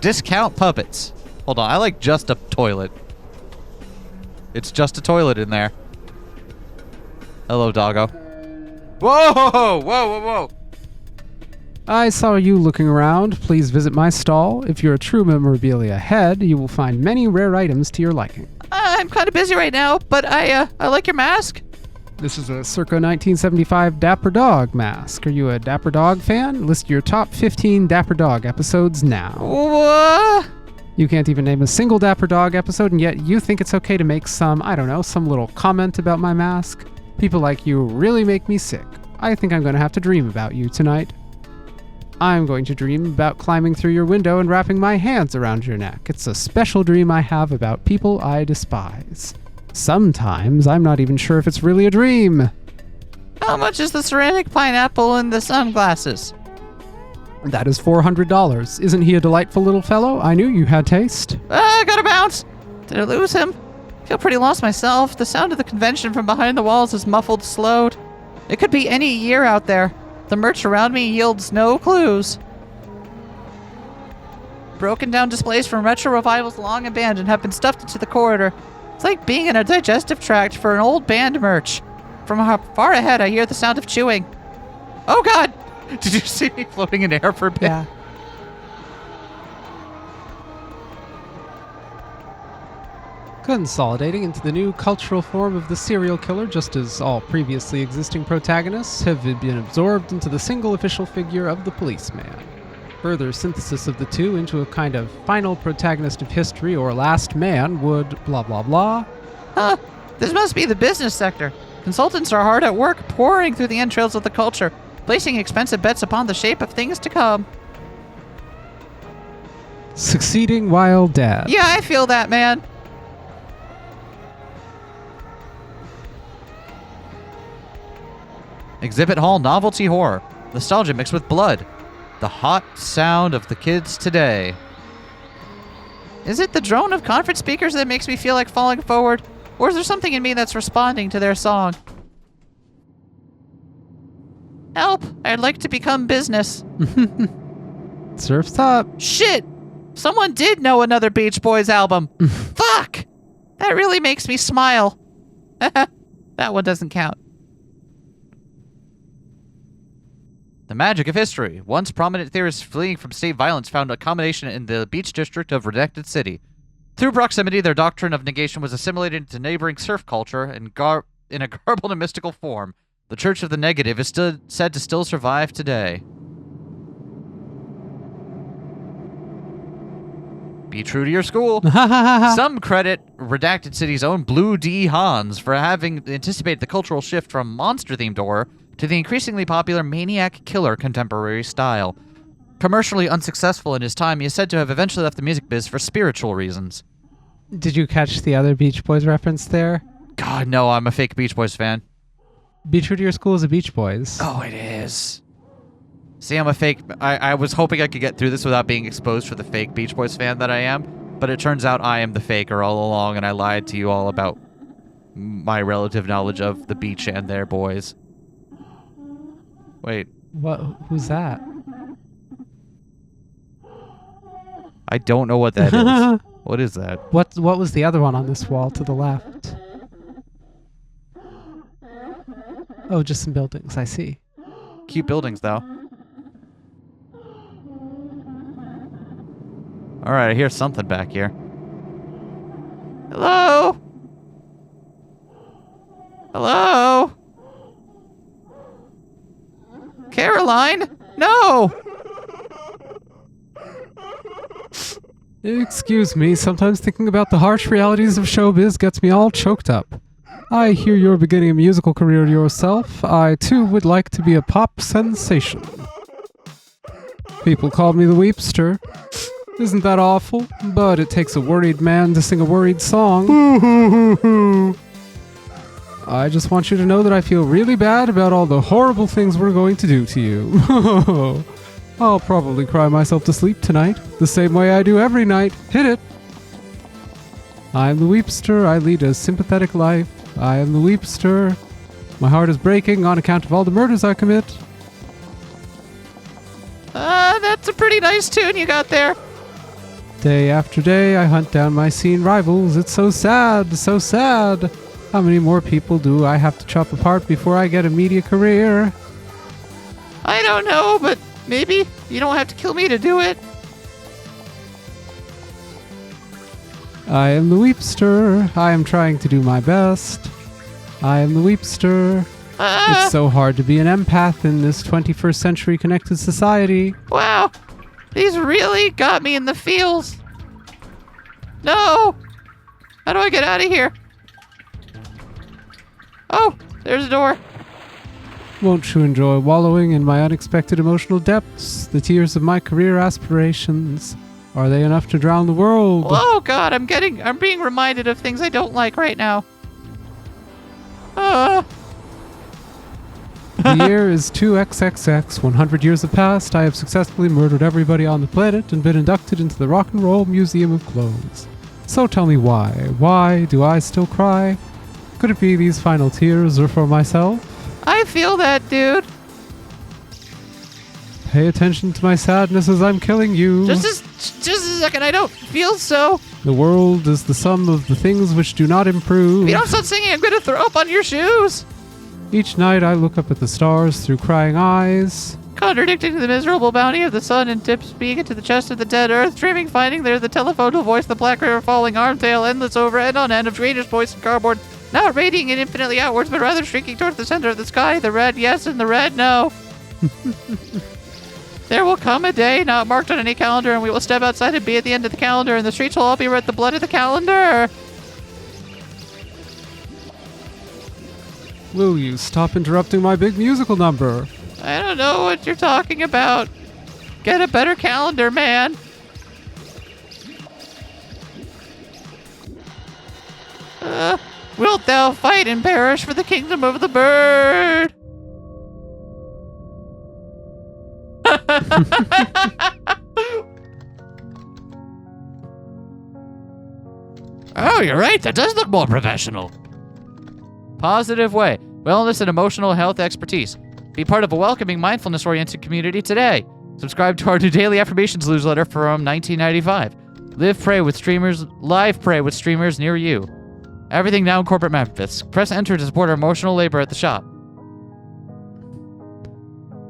Speaker 2: Discount puppets. Hold on, I like just a toilet. It's just a toilet in there. Hello, doggo. Whoa!
Speaker 1: I saw you looking around. Please visit my stall. If you're a true memorabilia head, you will find many rare items to your liking.
Speaker 2: I'm kind of busy right now, but I like your mask.
Speaker 1: This is a circa 1975 Dapper Dog mask. Are you a Dapper Dog fan? List your top 15 Dapper Dog episodes now.
Speaker 2: What?
Speaker 1: You can't even name a single Dapper Dog episode, and yet you think it's okay to make some little comment about my mask? People like you really make me sick. I think I'm going to have to dream about you tonight. I'm going to dream about climbing through your window and wrapping my hands around your neck. It's a special dream I have about people I despise. Sometimes I'm not even sure if it's really a dream.
Speaker 2: How much is the ceramic pineapple and the sunglasses?
Speaker 1: That is $400. Isn't he a delightful little fellow? I knew you had taste.
Speaker 2: I gotta bounce. Did I lose him? I feel pretty lost myself. The sound of the convention from behind the walls is muffled, slowed. It could be any year out there. The merch around me yields no clues. Broken down displays from retro revivals long abandoned have been stuffed into the corridor. It's like being in a digestive tract for an old band merch. From far ahead, I hear the sound of chewing. Oh god! Did you see me floating in air for a bit?
Speaker 1: Yeah. Consolidating into the new cultural form of the serial killer, just as all previously existing protagonists have been absorbed into the single official figure of the policeman. Further synthesis of the two into a kind of final protagonist of history or last man would blah blah blah.
Speaker 2: Huh, this must be the business sector. Consultants are hard at work pouring through the entrails of the culture, placing expensive bets upon the shape of things to come.
Speaker 1: Succeeding while dead.
Speaker 2: Yeah, I feel that, man. Exhibit Hall Novelty Horror. Nostalgia mixed with blood. The hot sound of the kids today. Is it the drone of conference speakers that makes me feel like falling forward? Or is there something in me that's responding to their song? Help! I'd like to become business.
Speaker 1: Surf's up.
Speaker 2: Shit! Someone did know another Beach Boys album. Fuck! That really makes me smile. That one doesn't count. The magic of history. Once prominent theorists fleeing from state violence found accommodation in the beach district of Redacted City. Through proximity, their doctrine of negation was assimilated into neighboring surf culture and in a garbled and mystical form. The Church of the Negative is still said to still survive today. Be true to your school. Some credit Redacted City's own Blue D. Hans for having anticipated the cultural shift from monster-themed horror to the increasingly popular maniac killer contemporary style. Commercially unsuccessful in his time, he is said to have eventually left the music biz for spiritual reasons.
Speaker 1: Did you catch the other Beach Boys reference there?
Speaker 2: God, no, I'm a fake Beach Boys fan.
Speaker 1: Be true to your school as a Beach Boys.
Speaker 2: Oh, it is. See, I'm a fake... I was hoping I could get through this without being exposed for the fake Beach Boys fan that I am, but it turns out I am the faker all along, and I lied to you all about my relative knowledge of the beach and their boys. Wait.
Speaker 1: What? Who's that?
Speaker 2: I don't know what that is. What is that?
Speaker 1: What was the other one on this wall to the left? Oh, just some buildings, I see.
Speaker 2: Cute buildings, though. Alright, I hear something back here. Hello? Hello? Caroline? No!
Speaker 1: Excuse me, sometimes thinking about the harsh realities of showbiz gets me all choked up. I hear you're beginning a musical career yourself. I, too, would like to be a pop sensation. People call me the Weepster. Isn't that awful? But it takes a worried man to sing a worried song. I just want you to know that I feel really bad about all the horrible things we're going to do to you. I'll probably cry myself to sleep tonight, the same way I do every night. Hit it! I'm the Weepster. I lead a sympathetic life. I am the Weepster. My heart is breaking on account of all the murders I commit.
Speaker 2: That's a pretty nice tune you got there.
Speaker 1: Day after day, I hunt down my scene rivals. It's so sad, so sad. How many more people do I have to chop apart before I get a media career?
Speaker 2: I don't know, but maybe you don't have to kill me to do it.
Speaker 1: I am the Weepster. I am trying to do my best. I am the Weepster. It's so hard to be an empath in this 21st century connected society.
Speaker 2: Wow, these really got me in the feels. No! How do I get out of here? Oh, there's a door.
Speaker 1: Won't you enjoy wallowing in my unexpected emotional depths? The tears of my career aspirations. Are they enough to drown the world?
Speaker 2: Oh God, I'm being reminded of things I don't like right now.
Speaker 1: The year is 2XXX. 100 years have passed. I have successfully murdered everybody on the planet and been inducted into the Rock and Roll Museum of Clothes. So tell me why? Why do I still cry? Could it be these final tears are for myself?
Speaker 2: I feel that, dude.
Speaker 1: Pay attention to my sadness as I'm killing you.
Speaker 2: Just a second, I don't feel so.
Speaker 1: The world is the sum of the things which do not improve.
Speaker 2: If you don't stop singing, I'm gonna throw up on your shoes.
Speaker 1: Each night I look up at the stars through crying eyes.
Speaker 2: Contradicting the miserable bounty of the sun and tips speak into the chest of the dead earth, dreaming, finding there the telephone to voice the black river falling arm tail, endless overhead on end of greenish voice and cardboard, not radiating it infinitely outwards, but rather shrinking towards the center of the sky, the red yes and the red no. There will come a day not marked on any calendar, and we will step outside and be at the end of the calendar, and the streets will all be red the blood of the calendar.
Speaker 1: Will you stop interrupting my big musical number?
Speaker 2: I don't know what you're talking about. Get a better calendar, man. Wilt thou fight and perish for the kingdom of the bird? Oh, you're right. That does look more professional. Positive way. Wellness and emotional health expertise. Be part of a welcoming, mindfulness-oriented community today. Subscribe to our new daily affirmations newsletter from 1995. Live pray with streamers near you. Everything now in corporate Memphis. Press enter to support our emotional labor at the shop.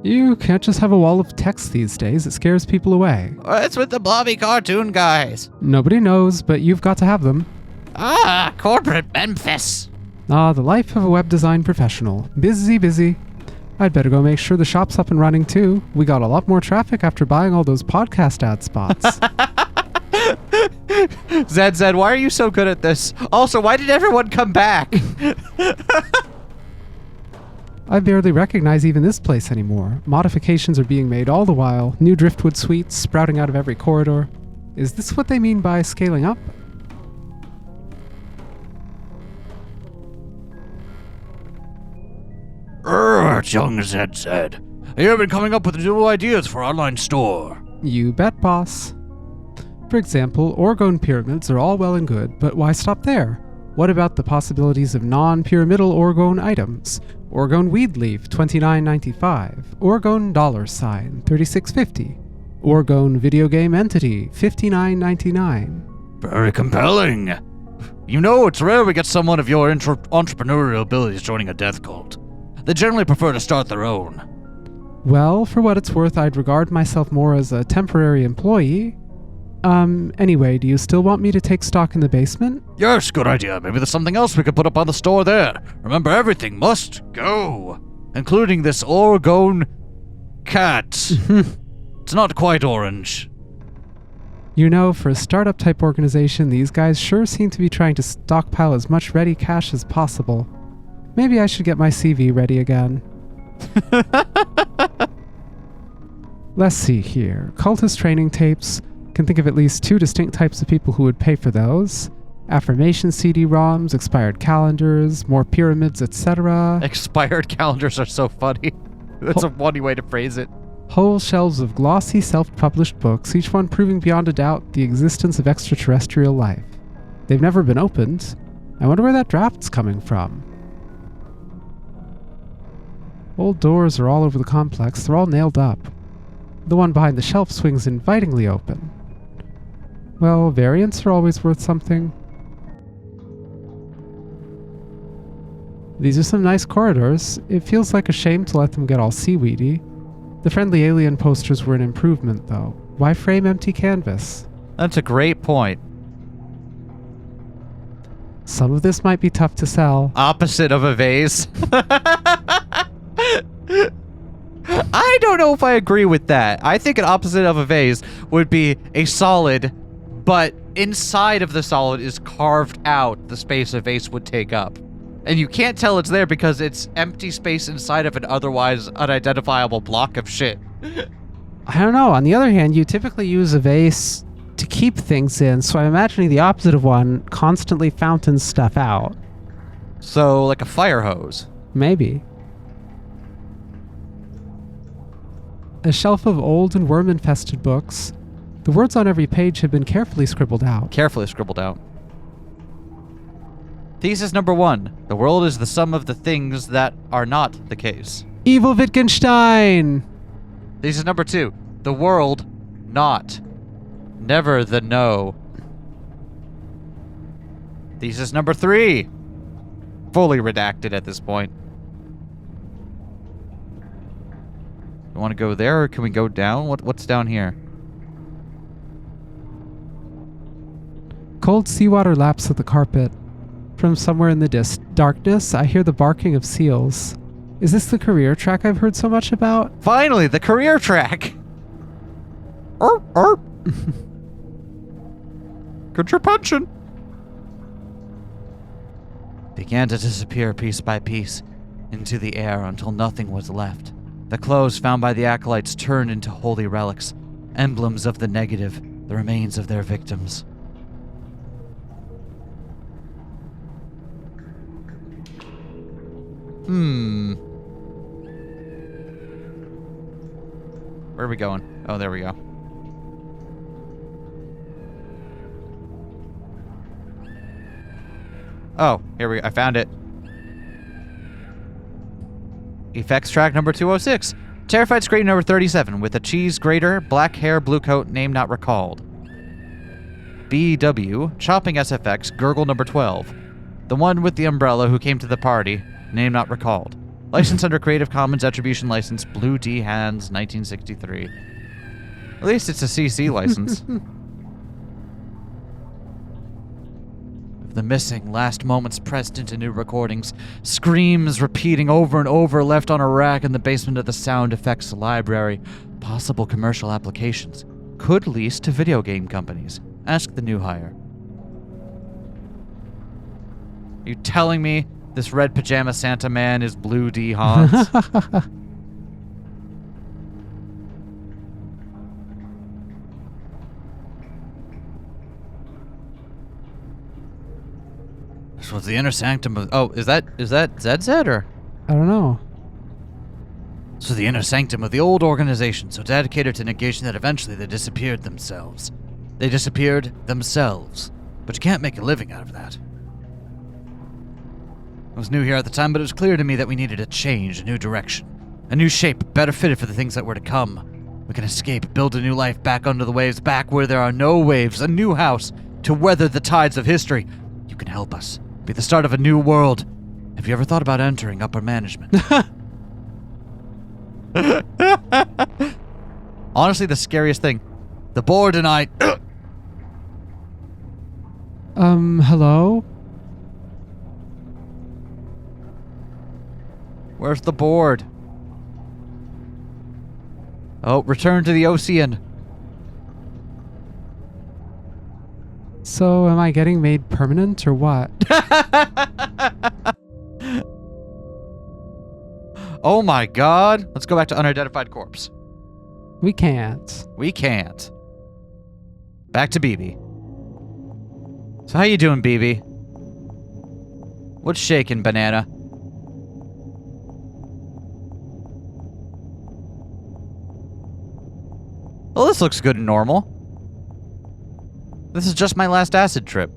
Speaker 1: You can't just have a wall of text these days. It scares people away.
Speaker 2: What's with the blobby cartoon guys?
Speaker 1: Nobody knows, but you've got to have them.
Speaker 2: Ah, corporate Memphis.
Speaker 1: Ah, the life of a web design professional. Busy, busy. I'd better go make sure the shop's up and running too. We got a lot more traffic after buying all those podcast ad spots.
Speaker 2: Zed, why are you so good at this? Also, why did everyone come back?
Speaker 1: I barely recognize even this place anymore. Modifications are being made all the while. New driftwood suites sprouting out of every corridor. Is this what they mean by scaling up?
Speaker 3: That's young Zed said. You've been coming up with new ideas for online store.
Speaker 1: You bet, boss. For example, orgone pyramids are all well and good, but why stop there? What about the possibilities of non-pyramidal orgone items? Orgone weed leaf, $29.95. Orgone $, $36.50. Orgone video game entity, $59.99.
Speaker 3: Very compelling. You know, it's rare we get someone of your entrepreneurial abilities joining a death cult. They generally prefer to start their own.
Speaker 1: Well, for what it's worth, I'd regard myself more as a temporary employee. Anyway, do you still want me to take stock in the basement?
Speaker 3: Yes, good idea. Maybe there's something else we could put up on the store there. Remember, everything must go. Including this orgone cat. It's not quite orange.
Speaker 1: You know, for a startup-type organization, these guys sure seem to be trying to stockpile as much ready cash as possible. Maybe I should get my CV ready again. Let's see here. Cultist training tapes. Can think of at least 2 distinct types of people who would pay for those. Affirmation CD-ROMs, expired calendars, more pyramids, etc.
Speaker 2: Expired calendars are so funny. That's a funny way to phrase it.
Speaker 1: Whole shelves of glossy self-published books, each one proving beyond a doubt the existence of extraterrestrial life. They've never been opened. I wonder where that draft's coming from. Old doors are all over the complex. They're all nailed up. The one behind the shelf swings invitingly open. Well, variants are always worth something. These are some nice corridors. It feels like a shame to let them get all seaweedy. The friendly alien posters were an improvement, though. Why frame empty canvas?
Speaker 2: That's a great point.
Speaker 1: Some of this might be tough to sell.
Speaker 2: Opposite of a vase. I don't know if I agree with that. I think an opposite of a vase would be a solid, but inside of the solid is carved out the space a vase would take up. And you can't tell it's there because it's empty space inside of an otherwise unidentifiable block of shit.
Speaker 1: I don't know. On the other hand, you typically use a vase to keep things in, so I'm imagining the opposite of one constantly fountains stuff out.
Speaker 2: So, like a fire hose.
Speaker 1: Maybe. A shelf of old and worm-infested books. The words on every page have been carefully scribbled out.
Speaker 2: Carefully scribbled out. Thesis number 1. The world is the sum of the things that are not the case.
Speaker 1: Evil Wittgenstein!
Speaker 2: Thesis number 2. The world, not. Never the no. Thesis number 3. Fully redacted at this point. You want to go there, or can we go down? What's down here?
Speaker 1: Cold seawater laps at the carpet. From somewhere in the darkness, I hear the barking of seals. Is this the career track I've heard so much about?
Speaker 2: Finally, the career track! Get your pension! Began to disappear piece by piece into the air until nothing was left. The clothes found by the acolytes turned into holy relics, emblems of the negative, the remains of their victims. Where are we going? Oh, there we go. Oh, here we go. I found it. Effects track number 206. Terrified scream number 37 with a cheese grater, black hair, blue coat, name not recalled. BW, chopping SFX, gurgle number 12. The one with the umbrella who came to the party, name not recalled. License under Creative Commons Attribution License, Blue D Hands, 1963. At least it's a CC license. The missing last moments pressed into new recordings, screams repeating over and over left on a rack in the basement of the sound effects library. Possible commercial applications. Could lease to video game companies. Ask the new hire. Are you telling me this red pajama Santa man is Blue D Hans? This was the inner sanctum of... Oh, is that ZZ or?
Speaker 1: I don't know.
Speaker 3: So the inner sanctum of the old organization, so dedicated to negation that eventually they disappeared themselves. They disappeared themselves. But you can't make a living out of that. I was new here at the time, but it was clear to me that we needed a change, a new direction. A new shape, better fitted for the things that were to come. We can escape, build a new life back under the waves, back where there are no waves, a new house to weather the tides of history. You can help us. Be the start of a new world. Have you ever thought about entering upper management? Honestly, the scariest thing. The board and I...
Speaker 1: Hello?
Speaker 3: Where's the board? Oh, return to the ocean.
Speaker 1: So, am I getting made permanent or what?
Speaker 3: Oh my god. Let's go back to unidentified corpse.
Speaker 1: We can't.
Speaker 3: We can't. Back to BB. So how you doing, BB? What's shaking, banana? Well, this looks good and normal. This is just my last acid trip.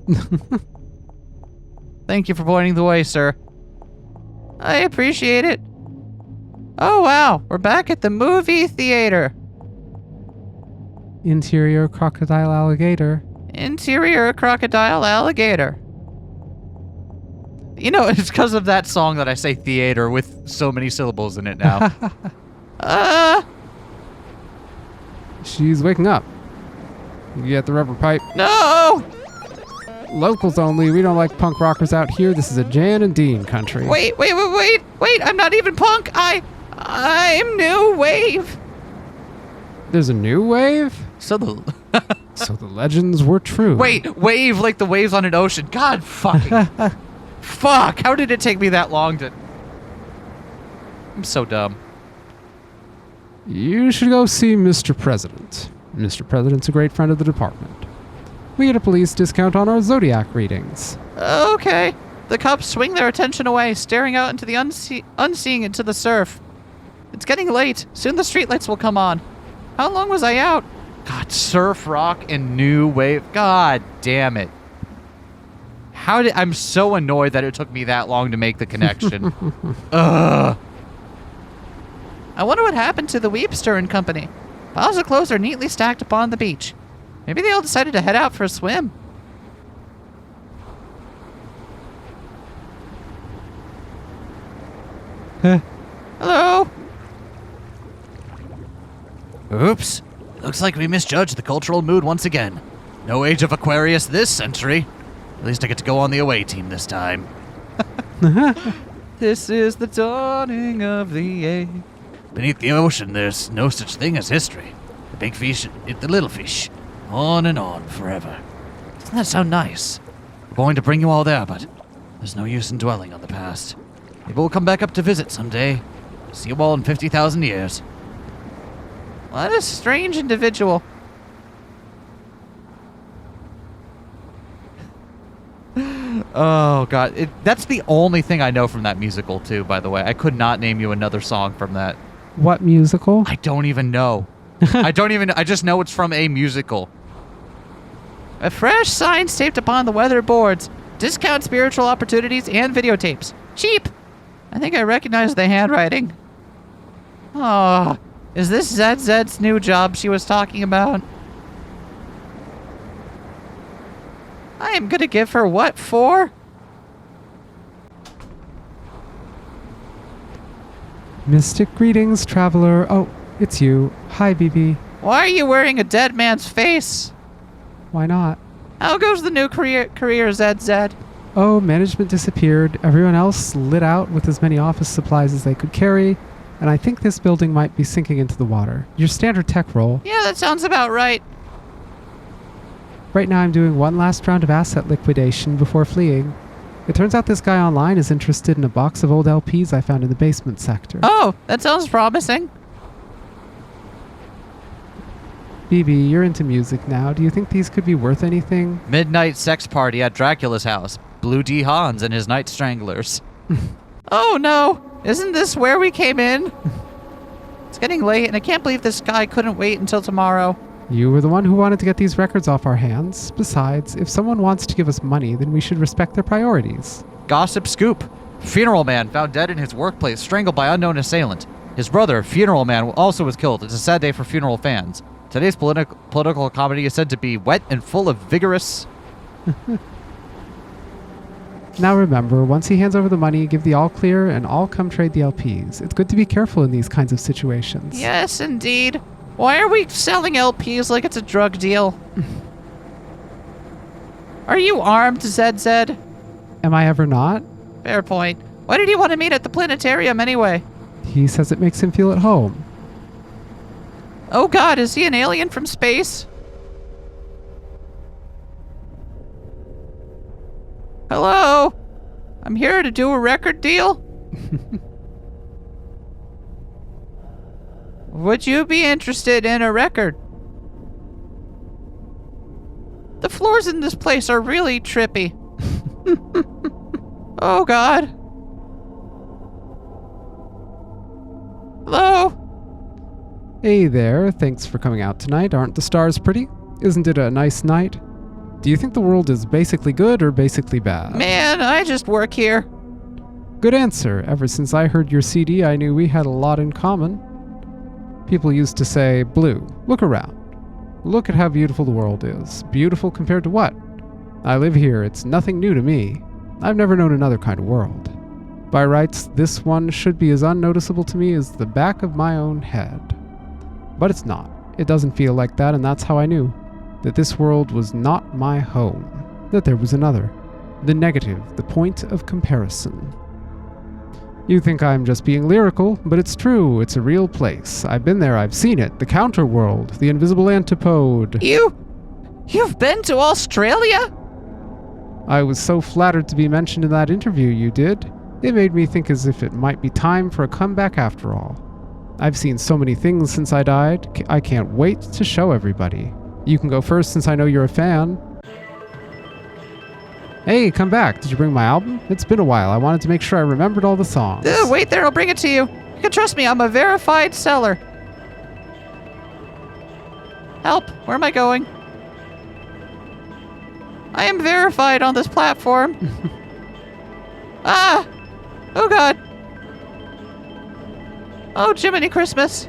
Speaker 3: Thank you for pointing the way, sir.
Speaker 2: I appreciate it. Oh, wow. We're back at the movie theater.
Speaker 1: Interior crocodile alligator.
Speaker 2: Interior crocodile alligator.
Speaker 3: You know, it's because of that song that I say theater with so many syllables in it now.
Speaker 1: She's waking up. You get the rubber pipe.
Speaker 2: No!
Speaker 1: Locals only. We don't like punk rockers out here. This is a Jan and Dean country.
Speaker 2: Wait. I'm not even punk. I'm new wave.
Speaker 1: There's a new wave?
Speaker 3: So the...
Speaker 1: So the legends were true.
Speaker 3: Wait, wave like the waves on an ocean. God fucking... Fuck, how did it take me that long to... I'm so dumb.
Speaker 1: You should go see Mr. President. Mr. President's a great friend of the department. We get a police discount on our zodiac readings.
Speaker 2: Okay. The cops swing their attention away, staring out into the unseeing into the surf. It's getting late. Soon the streetlights will come on. How long was I out?
Speaker 3: God, surf rock and new wave. God damn it. I'm so annoyed that it took me that long to make the connection. Ugh.
Speaker 2: I wonder what happened to the Weepster and Company. Piles of clothes are neatly stacked upon the beach. Maybe they all decided to head out for a swim. Hello?
Speaker 3: Oops. Looks like we misjudged the cultural mood once again. No age of Aquarius this century. At least I get to go on the away team this time.
Speaker 2: This is the dawning of the age.
Speaker 3: Beneath the ocean, there's no such thing as history. The big fish eat the little fish. On and on forever. Doesn't that sound nice? We're going to bring you all there, but there's no use in dwelling on the past. Maybe we'll come back up to visit someday. See you all in 50,000 years.
Speaker 2: What a strange individual.
Speaker 3: Oh, God. That's the only thing I know from that musical, too, by the way. I could not name you another song from that.
Speaker 1: What musical?
Speaker 3: I don't even know. I just know it's from a musical.
Speaker 2: A fresh sign taped upon the weather boards. Discount spiritual opportunities and videotapes. Cheap. I think I recognize the handwriting. Oh, is this ZZ's new job she was talking about? I am gonna give her what for?
Speaker 1: Mystic greetings, traveler. Oh, it's you. Hi, BB.
Speaker 2: Why are you wearing a dead man's face?
Speaker 1: Why not?
Speaker 2: How goes the new career ZZ?
Speaker 1: Oh, management disappeared. Everyone else lit out with as many office supplies as they could carry. And I think this building might be sinking into the water. Your standard tech role.
Speaker 2: Yeah, that sounds about right.
Speaker 1: Right now I'm doing one last round of asset liquidation before fleeing. It turns out this guy online is interested in a box of old LPs I found in the basement sector.
Speaker 2: Oh, that sounds promising.
Speaker 1: BB, you're into music now. Do you think these could be worth anything?
Speaker 3: Midnight sex party at Dracula's house. Blue D. Hans and his night stranglers.
Speaker 2: Oh no! Isn't this where we came in? It's getting late, and I can't believe this guy couldn't wait until tomorrow.
Speaker 1: You were the one who wanted to get these records off our hands. Besides, if someone wants to give us money, then we should respect their priorities.
Speaker 3: Gossip scoop. Funeral man found dead in his workplace, strangled by unknown assailant. His brother, funeral man, also was killed. It's a sad day for funeral fans. Today's political comedy is said to be wet and full of vigorous...
Speaker 1: Now remember, once he hands over the money, give the all clear and I'll come trade the LPs. It's good to be careful in these kinds of situations.
Speaker 2: Yes, indeed. Why are we selling LPs like it's a drug deal? Are you armed, ZZ?
Speaker 1: Am I ever not?
Speaker 2: Fair point. Why did he want to meet at the planetarium anyway?
Speaker 1: He says it makes him feel at home.
Speaker 2: Oh god, is he an alien from space? Hello? I'm here to do a record deal? Would you be interested in a record? The floors in this place are really trippy. Oh god. Hello?
Speaker 1: Hey there, thanks for coming out tonight. Aren't the stars pretty? Isn't it a nice night? Do you think the world is basically good or basically bad?
Speaker 2: Man, I just work here.
Speaker 1: Good answer. Ever since I heard your CD, I knew we had a lot in common. People used to say, Blue, look around. Look at how beautiful the world is. Beautiful compared to what? I live here. It's nothing new to me. I've never known another kind of world. By rights, this one should be as unnoticeable to me as the back of my own head. But it's not. It doesn't feel like that, and that's how I knew that this world was not my home, that there was another. The negative, the point of comparison. You think I'm just being lyrical, but it's true. It's a real place. I've been there. I've seen it. The counter world, the invisible antipode.
Speaker 2: You've been to Australia?
Speaker 1: I was so flattered to be mentioned in that interview you did. It made me think as if it might be time for a comeback after all. I've seen so many things since I died. I can't wait to show everybody. You can go first since I know you're a fan. Hey, come back. Did you bring my album? It's been a while. I wanted to make sure I remembered all the songs.
Speaker 2: Wait there, I'll bring it to you. You can trust me, I'm a verified seller. Help, where am I going? I am verified on this platform. Ah! Oh god. Oh, Jiminy Christmas.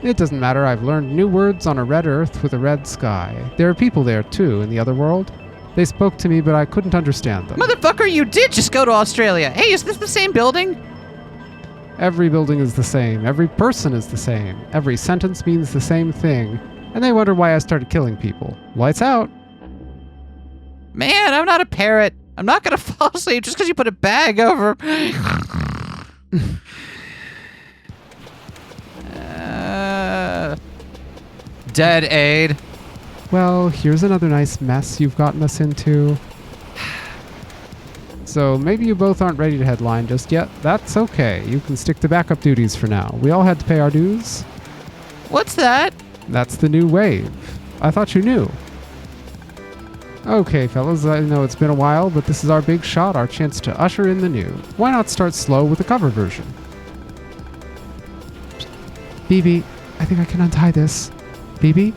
Speaker 1: It doesn't matter. I've learned new words on a red earth with a red sky. There are people there, too, in the other world. They spoke to me, but I couldn't understand them.
Speaker 2: Motherfucker, you did just go to Australia. Hey, is this the same building?
Speaker 1: Every building is the same. Every person is the same. Every sentence means the same thing. And they wonder why I started killing people. Lights out.
Speaker 2: Man, I'm not a parrot. I'm not gonna fall asleep just because you put a bag over...
Speaker 3: Dead aid.
Speaker 1: Well, here's another nice mess you've gotten us into. So maybe you both aren't ready to headline just yet. That's okay. You can stick to backup duties for now. We all had to pay our dues.
Speaker 2: What's that?
Speaker 1: That's the new wave. I thought you knew. Okay, fellas, I know it's been a while, but this is our big shot, our chance to usher in the new. Why not start slow with the cover version? BB, I think I can untie this. BB?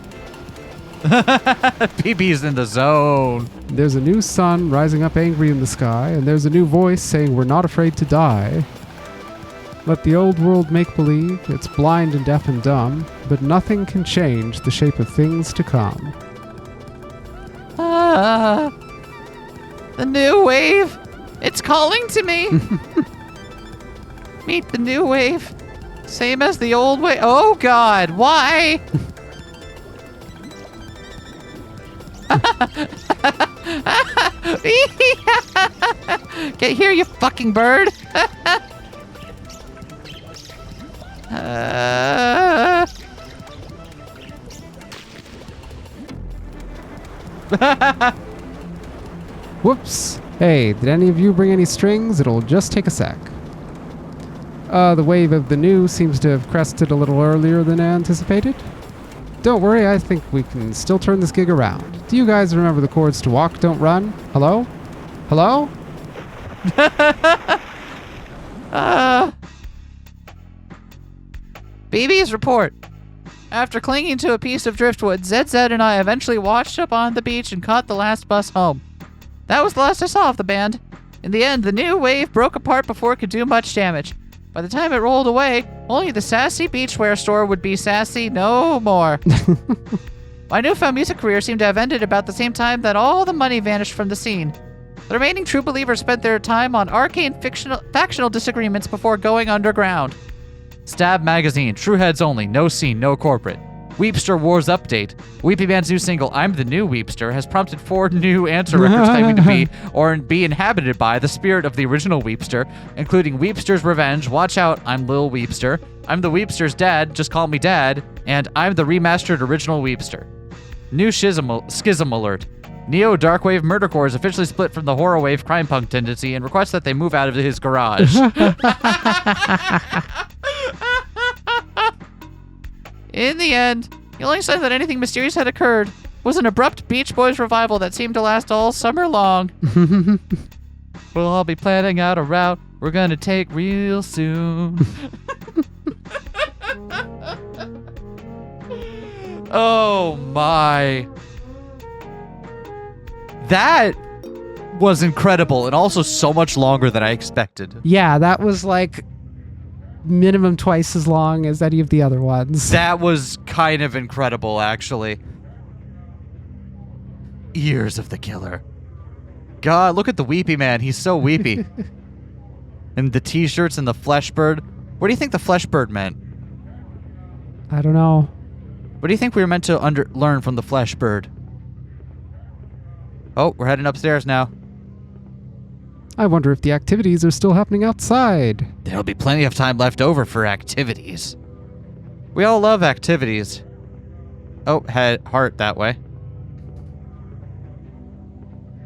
Speaker 3: BB's in the zone.
Speaker 1: There's a new sun rising up angry in the sky, and there's a new voice saying we're not afraid to die. Let the old world make believe, it's blind and deaf and dumb, but nothing can change the shape of things to come.
Speaker 2: The new wave. It's calling to me. Meet the new wave. Same as the old wave. Oh God, why? Get here, you fucking bird.
Speaker 1: Whoops. Hey, did any of you bring any strings? It'll just take a sec. The wave of the new seems to have crested a little earlier than anticipated. Don't worry, I think we can still turn this gig around. Do you guys remember the chords to Walk, Don't Run? Hello? Hello?
Speaker 2: BB's report. After clinging to a piece of driftwood, ZZ and I eventually washed up on the beach and caught the last bus home. That was the last I saw of the band. In the end, the new wave broke apart before it could do much damage. By the time it rolled away, only the sassy beachwear store would be sassy no more. My newfound music career seemed to have ended about the same time that all the money vanished from the scene. The remaining true believers spent their time on arcane factional disagreements before going underground. Stab Magazine, True Heads Only, no scene, no corporate. Weepster Wars Update. Weepy Band's new single, I'm the New Weepster, has prompted 4 new answer records claiming to be or be inhabited by the spirit of the original Weepster, including Weepster's Revenge, Watch Out, I'm Lil Weepster, I'm the Weepster's Dad, Just Call Me Dad, and I'm the remastered original Weepster. New schism alert. Neo Darkwave Murdercore is officially split from the horror wave crime punk tendency and requests that they move out of his garage. In the end, the only sign that anything mysterious had occurred was an abrupt Beach Boys revival that seemed to last all summer long. We'll all be planning out a route we're gonna take real soon. Oh my. That was incredible and also so much longer than I expected.
Speaker 1: Yeah, that was like minimum twice as long as any of the other ones.
Speaker 3: That was kind of incredible, actually. Ears of the Killer. God, look at the Weepy Man. He's so weepy. And the t-shirts and the flesh bird. What do you think the flesh bird meant?
Speaker 1: I don't know.
Speaker 3: What do you think we were meant to learn from the flesh bird? Oh, we're heading upstairs now.
Speaker 1: I wonder if the activities are still happening outside.
Speaker 3: There'll be plenty of time left over for activities. We all love activities. Oh, heart that way.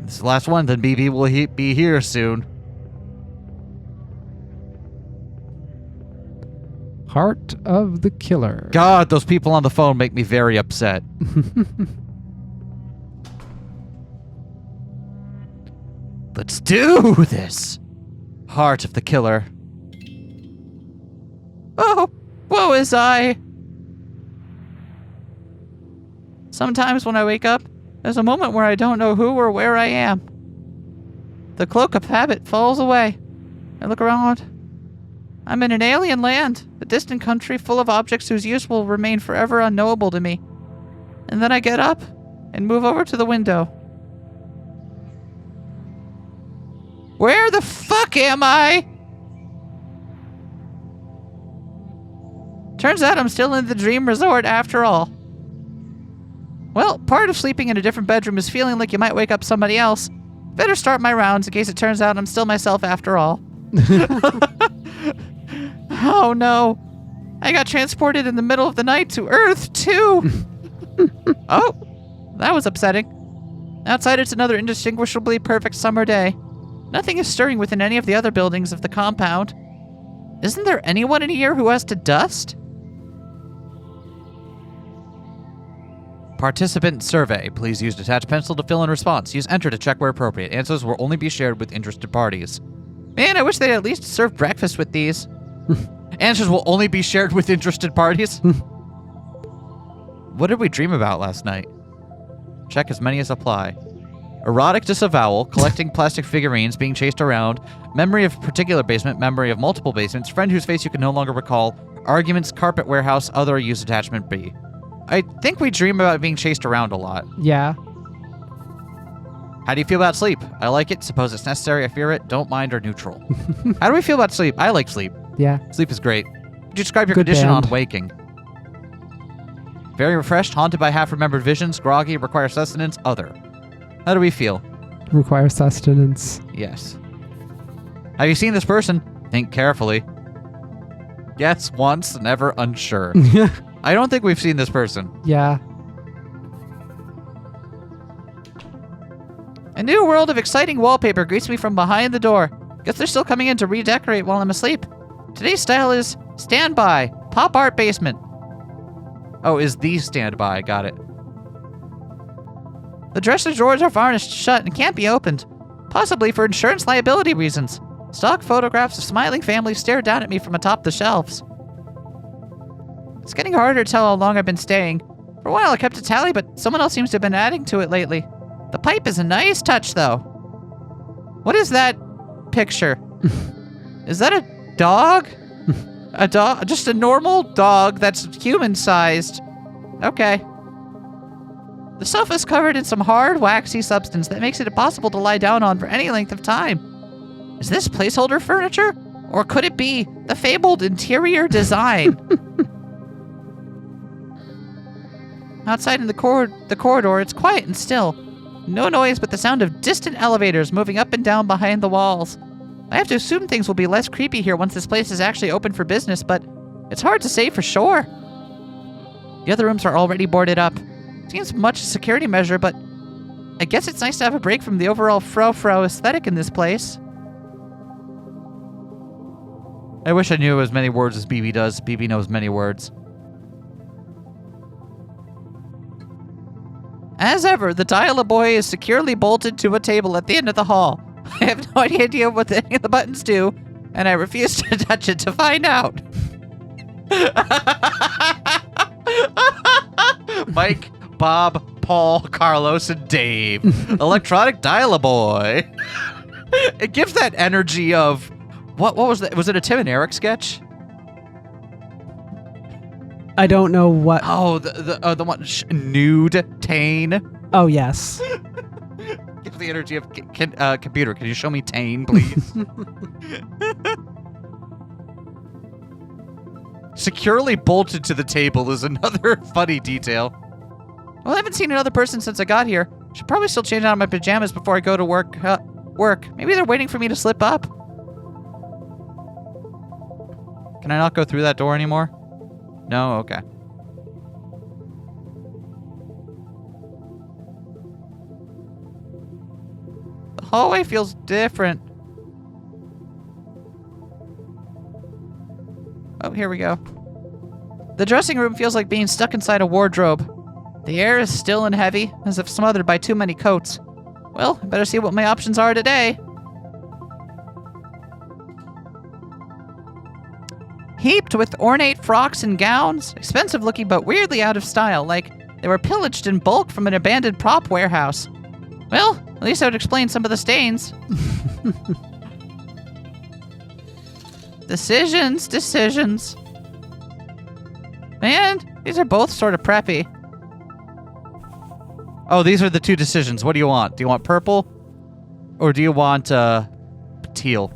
Speaker 3: This is the last one, then BB will be here soon.
Speaker 1: Heart of the Killer.
Speaker 3: God, those people on the phone make me very upset. Let's do this! Heart of the Killer.
Speaker 2: Oh, woe is I. Sometimes when I wake up, there's a moment where I don't know who or where I am. The cloak of habit falls away. I look around. I'm in an alien land, a distant country full of objects whose use will remain forever unknowable to me. And then I get up and move over to the window. Where the fuck am I? Turns out I'm still in the dream resort after all. Well, part of sleeping in a different bedroom is feeling like you might wake up somebody else. Better start my rounds in case it turns out I'm still myself after all. Oh no. I got transported in the middle of the night to Earth, too. Oh, that was upsetting. Outside, it's another indistinguishably perfect summer day. Nothing is stirring within any of the other buildings of the compound. Isn't there anyone in here who has to dust?
Speaker 3: Participant survey. Please use detached pencil to fill in response. Use enter to check where appropriate. Answers will only be shared with interested parties.
Speaker 2: Man, I wish they'd at least serve breakfast with these.
Speaker 3: Answers will only be shared with interested parties? What did we dream about last night? Check as many as apply. Erotic disavowal, collecting plastic figurines, being chased around, memory of particular basement, memory of multiple basements, friend whose face you can no longer recall, arguments, carpet warehouse, other use attachment B. I think we dream about being chased around a lot.
Speaker 1: Yeah.
Speaker 3: How do you feel about sleep? I like it. Suppose it's necessary. I fear it. Don't mind or neutral. How do we feel about sleep? I like sleep.
Speaker 1: Yeah.
Speaker 3: Sleep is great. Could you describe your
Speaker 1: Good
Speaker 3: condition
Speaker 1: band.
Speaker 3: on waking? Very refreshed, haunted by half-remembered visions, groggy, require sustenance, other. How do we feel?
Speaker 1: Require sustenance.
Speaker 3: Yes. Have you seen this person? Think carefully. Yes, once, never unsure. I don't think we've seen this person.
Speaker 1: Yeah.
Speaker 2: A new world of exciting wallpaper greets me from behind the door. Guess they're still coming in to redecorate while I'm asleep. Today's style is standby, pop art basement.
Speaker 3: Oh, is the standby. Got it.
Speaker 2: The dresser drawers are varnished shut and can't be opened, possibly for insurance liability reasons. Stock photographs of smiling families stare down at me from atop the shelves. It's getting harder to tell how long I've been staying. For a while I kept a tally, but someone else seems to have been adding to it lately. The pipe is a nice touch, though. What is that picture? Is that a dog? A dog? Just a normal dog that's human-sized. Okay. The sofa's covered in some hard, waxy substance that makes it impossible to lie down on for any length of time. Is this placeholder furniture? Or could it be the fabled interior design? Outside in the corridor, it's quiet and still. No noise but the sound of distant elevators moving up and down behind the walls. I have to assume things will be less creepy here once this place is actually open for business, but it's hard to say for sure. The other rooms are already boarded up. Seems much a security measure, but I guess it's nice to have a break from the overall fro-fro aesthetic in this place.
Speaker 3: I wish I knew as many words as BB does. BB knows many words.
Speaker 2: As ever, the dial-a-boy is securely bolted to a table at the end of the hall. I have no idea what any of the buttons do, and I refuse to touch it to find out.
Speaker 3: Mike, Bob, Paul, Carlos, and Dave. Electronic dial-a-boy. It gives that energy of... What was that? Was it a Tim and Eric sketch?
Speaker 1: I don't know what.
Speaker 3: Oh, the one... Nude Tane.
Speaker 1: Oh, yes.
Speaker 3: Give the energy of... computer, can you show me Tane, please? Securely bolted to the table is another funny detail.
Speaker 2: Well, I haven't seen another person since I got here. Should probably still change out of my pajamas before I go to work. Maybe they're waiting for me to slip up.
Speaker 3: Can I not go through that door anymore? No? Okay.
Speaker 2: The hallway feels different. Oh, here we go. The dressing room feels like being stuck inside a wardrobe. The air is still and heavy, as if smothered by too many coats. Well, I better see what my options are today. Heaped with ornate frocks and gowns, expensive looking but weirdly out of style, like they were pillaged in bulk from an abandoned prop warehouse. Well, at least that would explain some of the stains. Decisions. Man, these are both sort of preppy.
Speaker 3: Oh, these are the two decisions. What do you want? Do you want purple? Or do you want, teal?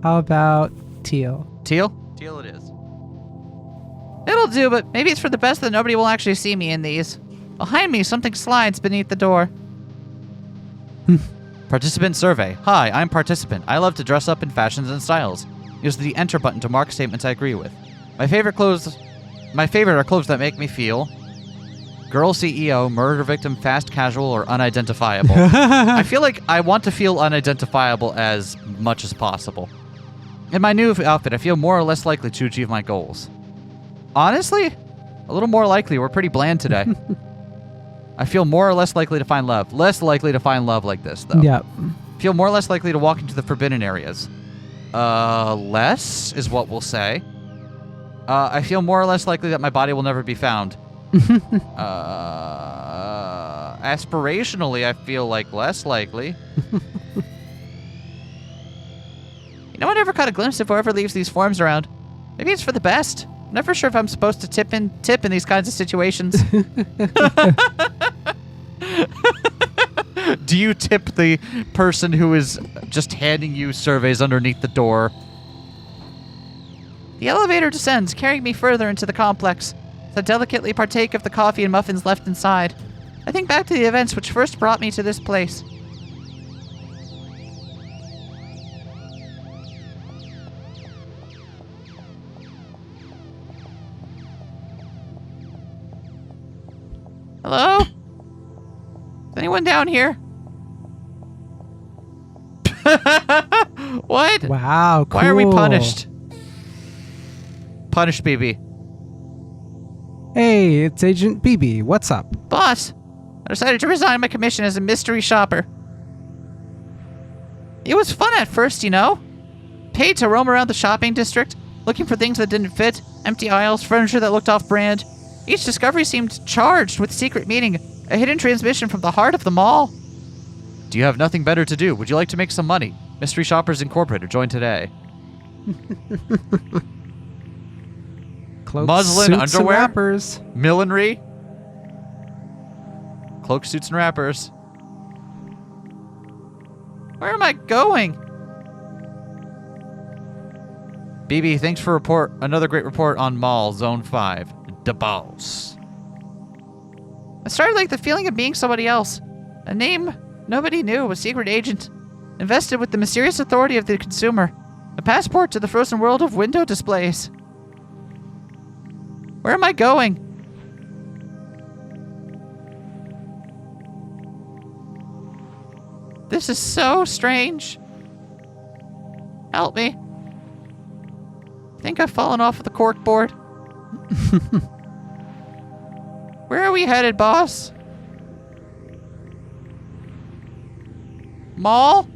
Speaker 1: How about teal?
Speaker 3: Teal? Teal it is.
Speaker 2: It'll do, but maybe it's for the best that nobody will actually see me in these. Behind me, something slides beneath the door.
Speaker 3: Participant survey. Hi, I'm participant. I love to dress up in fashions and styles. Use the enter button to mark statements I agree with. My favorite are clothes that make me feel girl CEO, murder victim, fast casual, or unidentifiable. I feel like I want to feel unidentifiable as much as possible. In my new outfit, I feel more or less likely to achieve my goals. Honestly, a little more likely. We're pretty bland today. I feel more or less likely to find love. Less likely to find love like this, though.
Speaker 1: Yep.
Speaker 3: Feel more or less likely to walk into the forbidden areas. Less is what we'll say. I feel more or less likely that my body will never be found. Aspirationally, I feel like less likely.
Speaker 2: No one ever caught a glimpse of whoever leaves these forms around. Maybe it's for the best. I'm never sure if I'm supposed to tip in these kinds of situations.
Speaker 3: Do you tip the person who is just handing you surveys underneath the door?
Speaker 2: The elevator descends, carrying me further into the complex. As I delicately partake of the coffee and muffins left inside, I think back to the events which first brought me to this place. Hello? Is anyone down here? What?
Speaker 1: Wow, cool.
Speaker 3: Why are we punished? Punish BB.
Speaker 1: Hey, it's Agent BB. What's up?
Speaker 2: Boss, I decided to resign my commission as a mystery shopper. It was fun at first, you know. Paid to roam around the shopping district, looking for things that didn't fit, empty aisles, furniture that looked off-brand. Each discovery seemed charged with secret meaning, a hidden transmission from the heart of the mall.
Speaker 3: Do you have nothing better to do? Would you like to make some money? Mystery Shoppers Incorporated. Join today.
Speaker 1: Cloaks,
Speaker 3: Muslin,
Speaker 1: suits,
Speaker 3: underwear?
Speaker 1: and wrappers.
Speaker 3: Millinery. Cloak, suits, and wrappers.
Speaker 2: Where am I going?
Speaker 3: BB, thanks for another great report on Mall Zone 5. The balls.
Speaker 2: I started like the feeling of being somebody else. A name nobody knew, a secret agent, invested with the mysterious authority of the consumer. A passport to the frozen world of window displays. Where am I going? This is so strange. Help me. I think I've fallen off of the corkboard. Where are we headed, boss? Mall?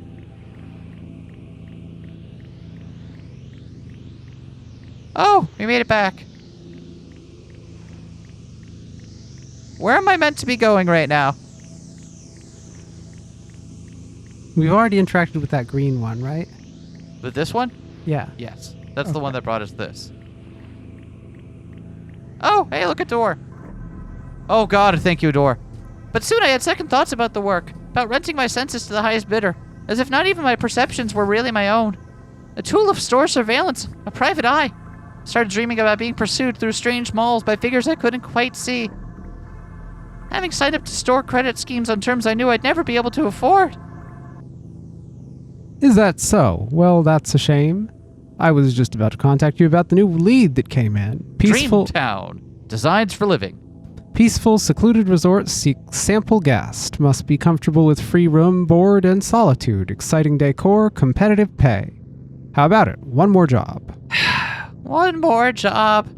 Speaker 2: Oh, we made it back. Where am I meant to be going right now?
Speaker 1: We've already interacted with that green one, right?
Speaker 2: With this one?
Speaker 1: Yeah.
Speaker 2: Yes. That's the one that brought us this. Oh, hey, look, a door. Oh, God, thank you, door. But soon I had second thoughts about the work, about renting my senses to the highest bidder, as if not even my perceptions were really my own. A tool of store surveillance, a private eye. Started dreaming about being pursued through strange malls by figures I couldn't quite see. Having signed up to store credit schemes on terms I knew I'd never be able to afford.
Speaker 1: Is that so? Well, that's a shame. I was just about to contact you about the new lead that came in.
Speaker 2: Dreamtown. Designs for living.
Speaker 1: Peaceful, secluded resort seeks sample guest. Must be comfortable with free room, board, and solitude. Exciting decor, competitive pay. How about it? One more job.
Speaker 2: One more job.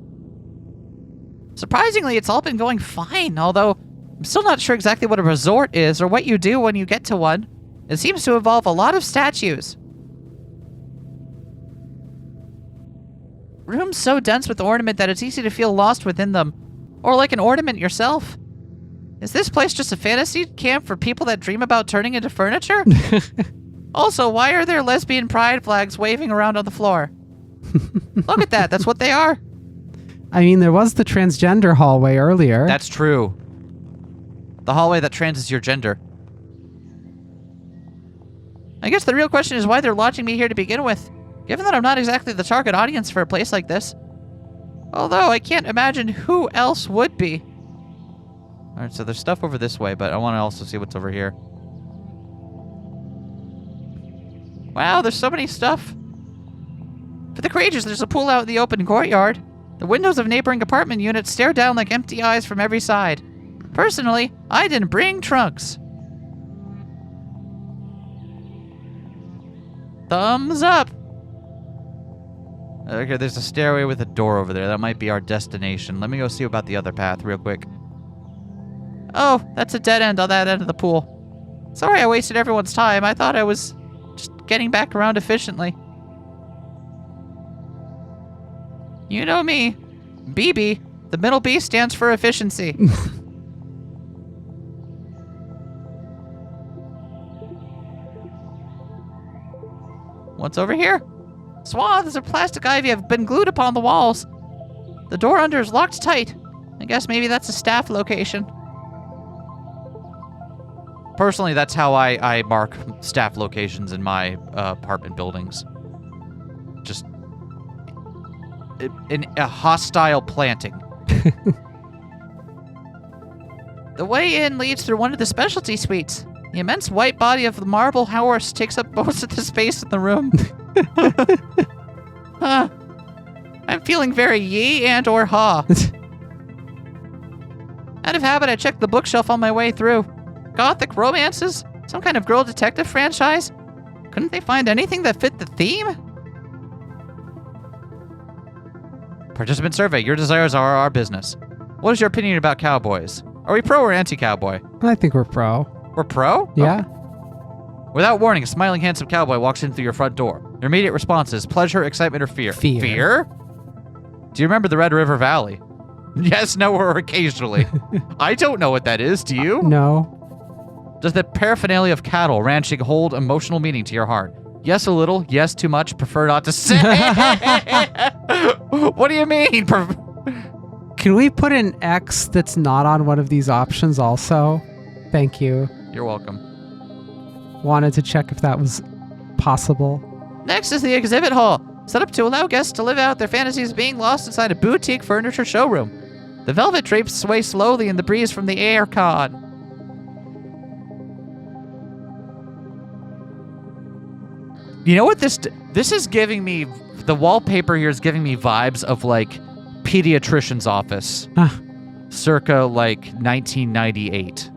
Speaker 2: Surprisingly, it's all been going fine, although I'm still not sure exactly what a resort is or what you do when you get to one. It seems to involve a lot of statues. Rooms so dense with ornament that it's easy to feel lost within them, or like an ornament yourself. Is this place just a fantasy camp for people that dream about turning into furniture? Also, why are there lesbian pride flags waving around on the floor? Look at that, that's what they are.
Speaker 1: I mean, there was the transgender hallway earlier.
Speaker 3: That's true. The hallway that transes your gender.
Speaker 2: I guess the real question is why they're launching me here to begin with, given that I'm not exactly the target audience for a place like this. Although I can't imagine who else would be. Alright, so there's stuff over this way, but I want to also see what's over here. Wow, there's so many stuff. For the courageous, there's a pool out in the open courtyard. The windows of neighboring apartment units stare down like empty eyes from every side. Personally, I didn't bring trunks. Thumbs up.
Speaker 3: Okay, there's a stairway with a door over there. That might be our destination. Let me go see about the other path real quick.
Speaker 2: Oh, that's a dead end on that end of the pool. Sorry I wasted everyone's time. I thought I was just getting back around efficiently. You know me. BB. The middle B stands for efficiency. What's over here? Swaths of plastic ivy have been glued upon the walls. The door under is locked tight. I guess maybe that's a staff location.
Speaker 3: Personally, that's how I mark staff locations in my apartment buildings. Just in a hostile planting.
Speaker 2: The way in leads through one of the specialty suites. The immense white body of the marble horse takes up most of the space in the room. Huh. I'm feeling very yee and or ha. Out of habit, I checked the bookshelf on my way through. Gothic romances? Some kind of girl detective franchise? Couldn't they find anything that fit the theme?
Speaker 3: Participant survey. Your desires are our business. What is your opinion about cowboys? Are we pro or anti-cowboy?
Speaker 1: I think we're pro.
Speaker 3: We're pro?
Speaker 1: Yeah.
Speaker 3: Okay. Without warning, a smiling, handsome cowboy walks in through your front door. Your immediate response is pleasure, excitement, or fear.
Speaker 1: Fear.
Speaker 3: Fear? Do you remember the Red River Valley? Yes, no, or occasionally. I don't know what that is, do you?
Speaker 1: No.
Speaker 3: Does the paraphernalia of cattle ranching hold emotional meaning to your heart? Yes, a little. Yes, too much. Prefer not to say. What do you mean?
Speaker 1: Can we put an X that's not on one of these options also? Thank you.
Speaker 3: You're welcome.
Speaker 1: Wanted to check if that was possible.
Speaker 2: Next is the exhibit hall, set up to allow guests to live out their fantasies of being lost inside a boutique furniture showroom. The velvet drapes sway slowly in the breeze from the aircon.
Speaker 3: You know what this is giving me? The wallpaper here is giving me vibes of like pediatrician's office, circa like 1998.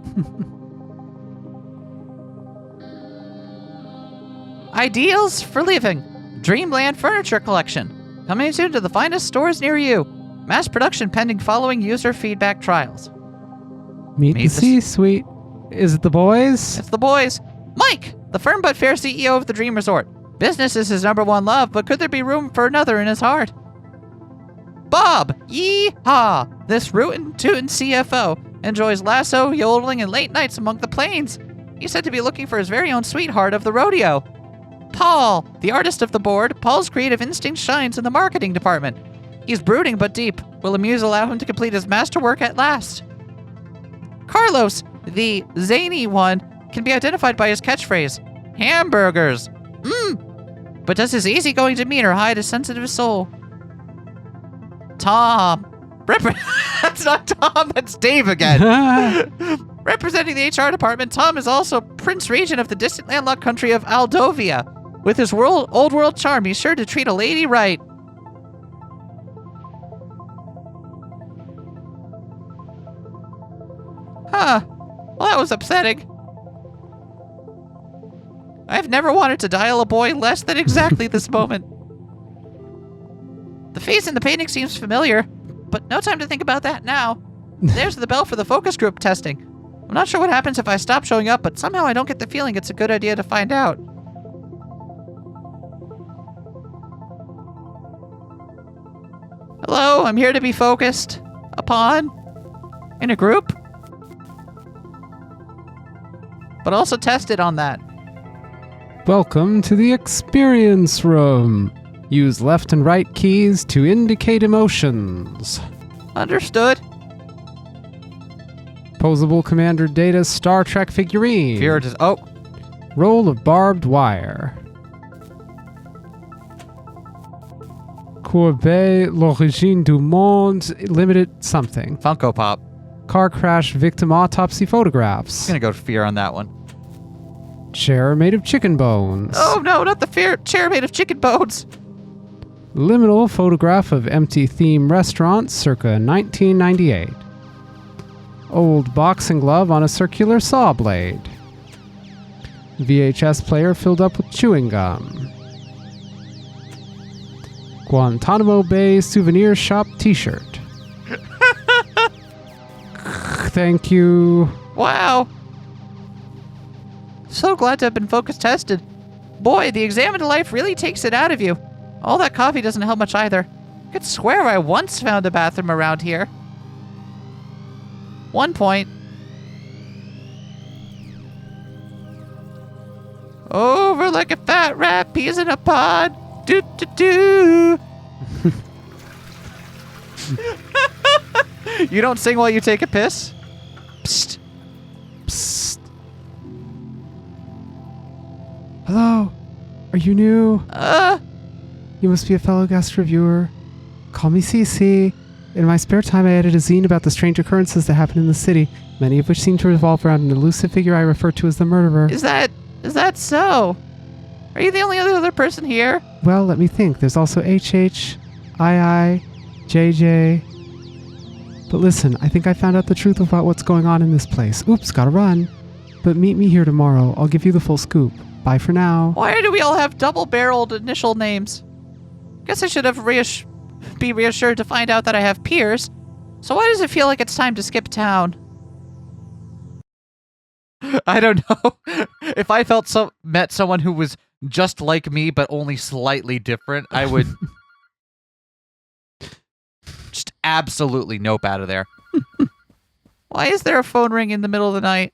Speaker 2: Ideals for living. Dreamland Furniture Collection. Coming soon to the finest stores near you. Mass production pending following user feedback trials.
Speaker 1: Meet the C-suite. Is it the boys?
Speaker 2: It's the boys. Mike, the firm but fair CEO of the Dream Resort. Business is his #1 love, but could there be room for another in his heart? Bob, yee-haw, this rootin' tootin' CFO enjoys lasso, yodeling, and late nights among the plains. He's said to be looking for his very own sweetheart of the rodeo. Paul, the artist of the board. Paul's creative instinct shines in the marketing department. He's brooding but deep. Will a muse allow him to complete his masterwork at last? Carlos, the zany one, can be identified by his catchphrase, hamburgers. But does his easygoing demeanor hide a sensitive soul? Tom.
Speaker 3: That's not Tom, that's Dave again.
Speaker 2: Representing the HR department, Tom is also Prince Regent of the distant landlocked country of Aldovia. With his old world charm, he's sure to treat a lady right. Huh. Well, that was upsetting. I've never wanted to dial a boy less than exactly this moment. The face in the painting seems familiar, but no time to think about that now. There's the bell for the focus group testing. I'm not sure what happens if I stop showing up, but somehow I don't get the feeling it's a good idea to find out. Hello, I'm here to be focused upon in a group, but also tested on that.
Speaker 1: Welcome to the experience room. Use left and right keys to indicate emotions.
Speaker 2: Understood.
Speaker 1: Posable Commander Data Star Trek figurine.
Speaker 3: Fear just
Speaker 1: Roll of barbed wire. Courbet, L'origine du monde, limited something.
Speaker 3: Funko Pop.
Speaker 1: Car crash victim autopsy photographs.
Speaker 3: I'm gonna go fear on that one.
Speaker 1: Chair made of chicken bones.
Speaker 2: Oh no, not the chair made of chicken bones.
Speaker 1: Liminal photograph of empty theme restaurant circa 1998. Old boxing glove on a circular saw blade. VHS player filled up with chewing gum. Guantanamo Bay souvenir shop t-shirt. Thank you.
Speaker 2: Wow. So glad to have been focus tested. Boy, the exam into life really takes it out of you. All that coffee doesn't help much either. I could swear I once found a bathroom around here. One point. Over like a fat rat, peas in a pod. Do do do.
Speaker 3: You don't sing while you take a piss?
Speaker 2: Psst.
Speaker 1: Psst. Hello. Are you new? You must be a fellow guest reviewer. Call me Cece. In my spare time, I edit a zine about the strange occurrences that happen in the city, many of which seem to revolve around an elusive figure I refer to as the murderer.
Speaker 2: Is that so? Are you the only other person here?
Speaker 1: Well, let me think. There's also HH, II, JJ. But listen, I think I found out the truth about what's going on in this place. Oops, gotta run. But meet me here tomorrow. I'll give you the full scoop. Bye for now.
Speaker 2: Why do we all have double-barreled initial names? Guess I should have be reassured to find out that I have peers. So why does it feel like it's time to skip town?
Speaker 3: I don't know. If I met someone who was just like me but only slightly different, I would absolutely nope out of there.
Speaker 2: Why is there a phone ring in the middle of the night?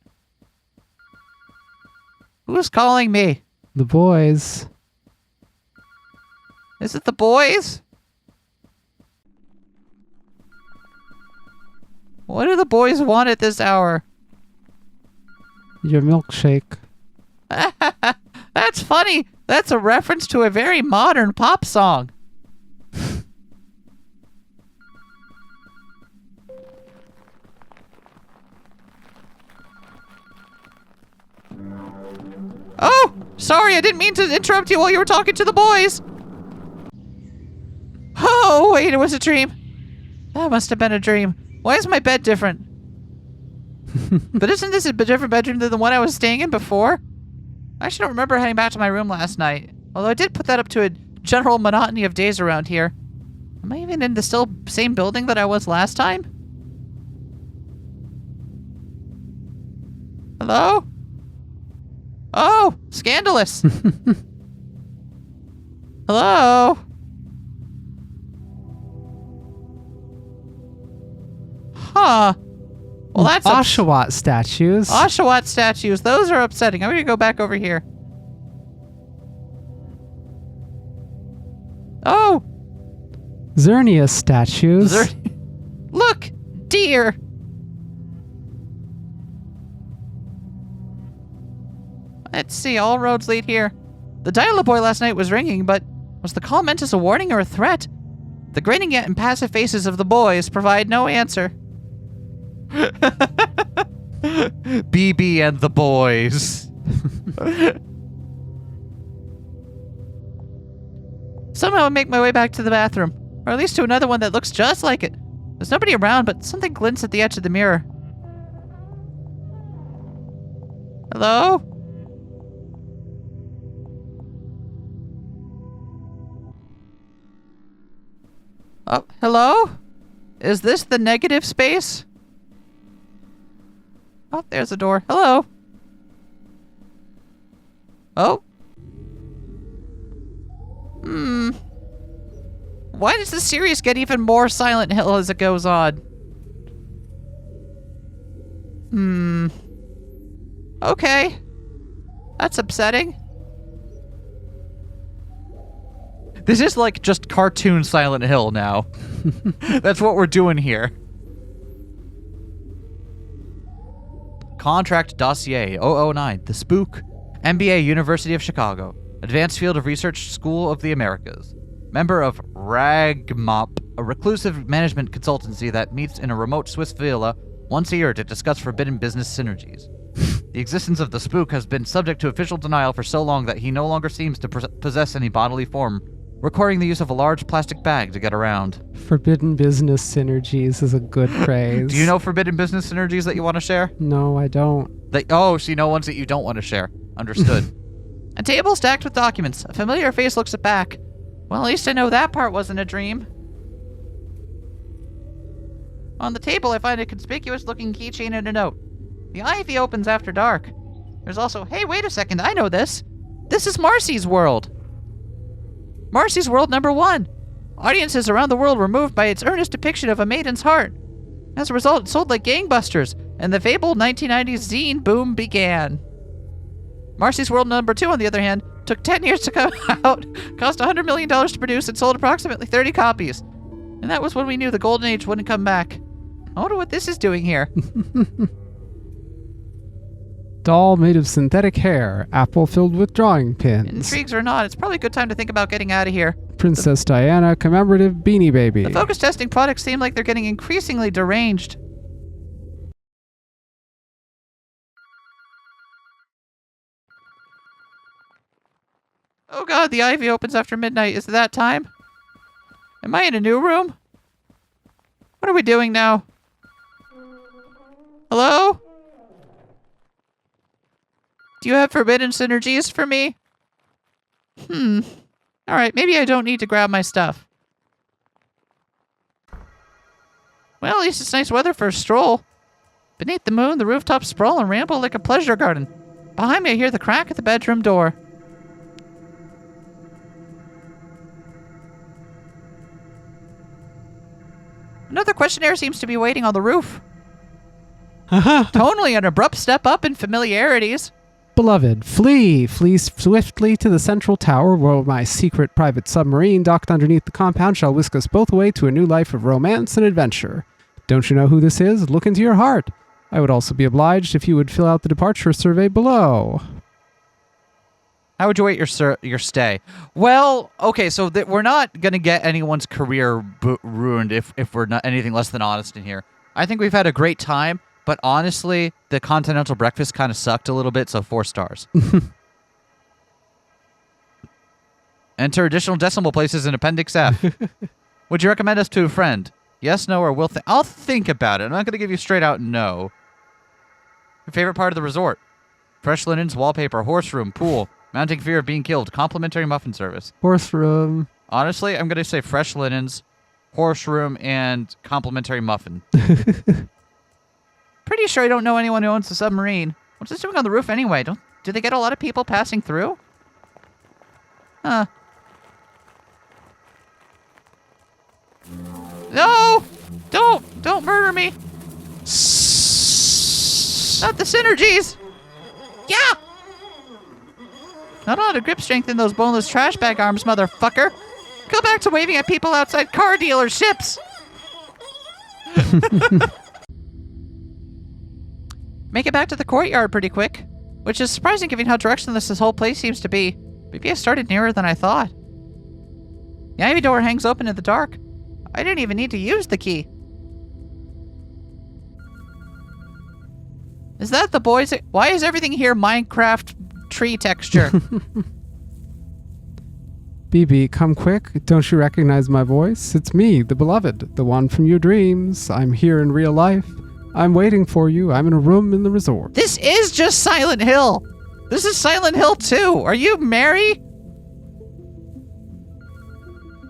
Speaker 2: Who's calling me?
Speaker 1: The boys.
Speaker 2: Is it the boys? What do the boys want at this hour?
Speaker 1: Your milkshake.
Speaker 2: That's funny. That's a reference to a very modern pop song. Oh, sorry, I didn't mean to interrupt you while you were talking to the boys. Oh, wait, it was a dream. That must have been a dream. Why is my bed different? But isn't this a different bedroom than the one I was staying in before? I actually don't remember heading back to my room last night. Although I did put that up to a general monotony of days around here. Am I even in the same building that I was last time? Hello? Oh, scandalous. Hello? Huh. Well, that's
Speaker 1: Oshawott statues.
Speaker 2: Oshawott statues. Those are upsetting. I'm going to go back over here. Oh!
Speaker 1: Xerneas statues.
Speaker 2: Look! Deer! Let's see. All roads lead here. The dial-up boy last night was ringing, but was the call meant as a warning or a threat? The grinning yet impassive faces of the boys provide no answer.
Speaker 3: BB and the boys.
Speaker 2: Somehow I make my way back to the bathroom, or at least to another one that looks just like it. There's nobody around, but something glints at the edge of the mirror. Hello? Oh, hello? Is this the negative space? Oh, there's a door. Hello? Oh? Why does the series get even more Silent Hill as it goes on? Okay. That's upsetting.
Speaker 3: This is like just cartoon Silent Hill now. That's what we're doing here. Contract Dossier 009, The Spook, MBA, University of Chicago, Advanced Field of Research, School of the Americas. Member of RAGMOP, a reclusive management consultancy that meets in a remote Swiss villa once a year to discuss forbidden business synergies. The existence of the spook has been subject to official denial for so long that he no longer seems to possess any bodily form, requiring the use of a large plastic bag to get around.
Speaker 1: Forbidden business synergies is a good phrase.
Speaker 3: Do you know forbidden business synergies that you want to share?
Speaker 1: No, I don't.
Speaker 3: So you know ones that you don't want to share. Understood.
Speaker 2: A table stacked with documents. A familiar face looks at back. Well, at least I know that part wasn't a dream. On the table, I find a conspicuous-looking keychain and a note. The ivy opens after dark. There's also, hey, wait a second, I know this. This is Marcy's World. Marcy's World #1. Audiences around the world were moved by its earnest depiction of a maiden's heart. As a result, it sold like gangbusters, and the fabled 1990s zine boom began. Marcy's World #2, on the other hand, took 10 years to come out, cost $100 million to produce, and sold approximately 30 copies. And that was when we knew the golden age wouldn't come back. I wonder what this is doing here.
Speaker 1: Doll made of synthetic hair, apple filled with drawing pins.
Speaker 2: Intrigues or not, it's probably a good time to think about getting out of here.
Speaker 1: Princess Diana commemorative beanie baby.
Speaker 2: The focus testing products seem like they're getting increasingly deranged. Oh god, the ivy opens after midnight. Is it that time? Am I in a new room? What are we doing now? Hello? Do you have forbidden synergies for me? Alright, maybe I don't need to grab my stuff. Well, at least it's nice weather for a stroll. Beneath the moon, the rooftops sprawl and ramble like a pleasure garden. Behind me, I hear the crack at the bedroom door. Another questionnaire seems to be waiting on the roof.
Speaker 1: Haha.
Speaker 2: Totally an abrupt step up in familiarities.
Speaker 1: Beloved, flee! Flee swiftly to the central tower where my secret private submarine docked underneath the compound shall whisk us both away to a new life of romance and adventure. Don't you know who this is? Look into your heart. I would also be obliged if you would fill out the departure survey below.
Speaker 3: How would you rate your stay? Well, okay, so we're not going to get anyone's career ruined if we're not anything less than honest in here. I think we've had a great time, but honestly, the continental breakfast kind of sucked a little bit, so 4 stars. Enter additional decimal places in Appendix F. Would you recommend us to a friend? Yes, no, or will think? I'll think about it. I'm not going to give you straight out no. Your favorite part of the resort? Fresh linens, wallpaper, horse room, pool, mounting fear of being killed, complimentary muffin service.
Speaker 1: Horse room.
Speaker 3: Honestly, I'm going to say fresh linens, horse room, and complimentary muffin.
Speaker 2: Pretty sure I don't know anyone who owns a submarine. What's this doing on the roof anyway? Do they get a lot of people passing through? Huh. No! Don't murder me! Not the synergies! Yeah! Not a lot of grip strength in those boneless trash bag arms, motherfucker! Go back to waving at people outside car dealerships! Make it back to the courtyard pretty quick, which is surprising given how directionless this whole place seems to be. Maybe I started nearer than I thought. The ivy door hangs open in the dark. I didn't even need to use the key. Is that the boys? Why is everything here Minecraft tree texture?
Speaker 1: BB, come quick. Don't you recognize my voice? It's me, the beloved, the one from your dreams. I'm here in real life. I'm waiting for you. I'm in a room in the resort.
Speaker 2: This is just Silent Hill. This is Silent Hill 2. Are you Mary?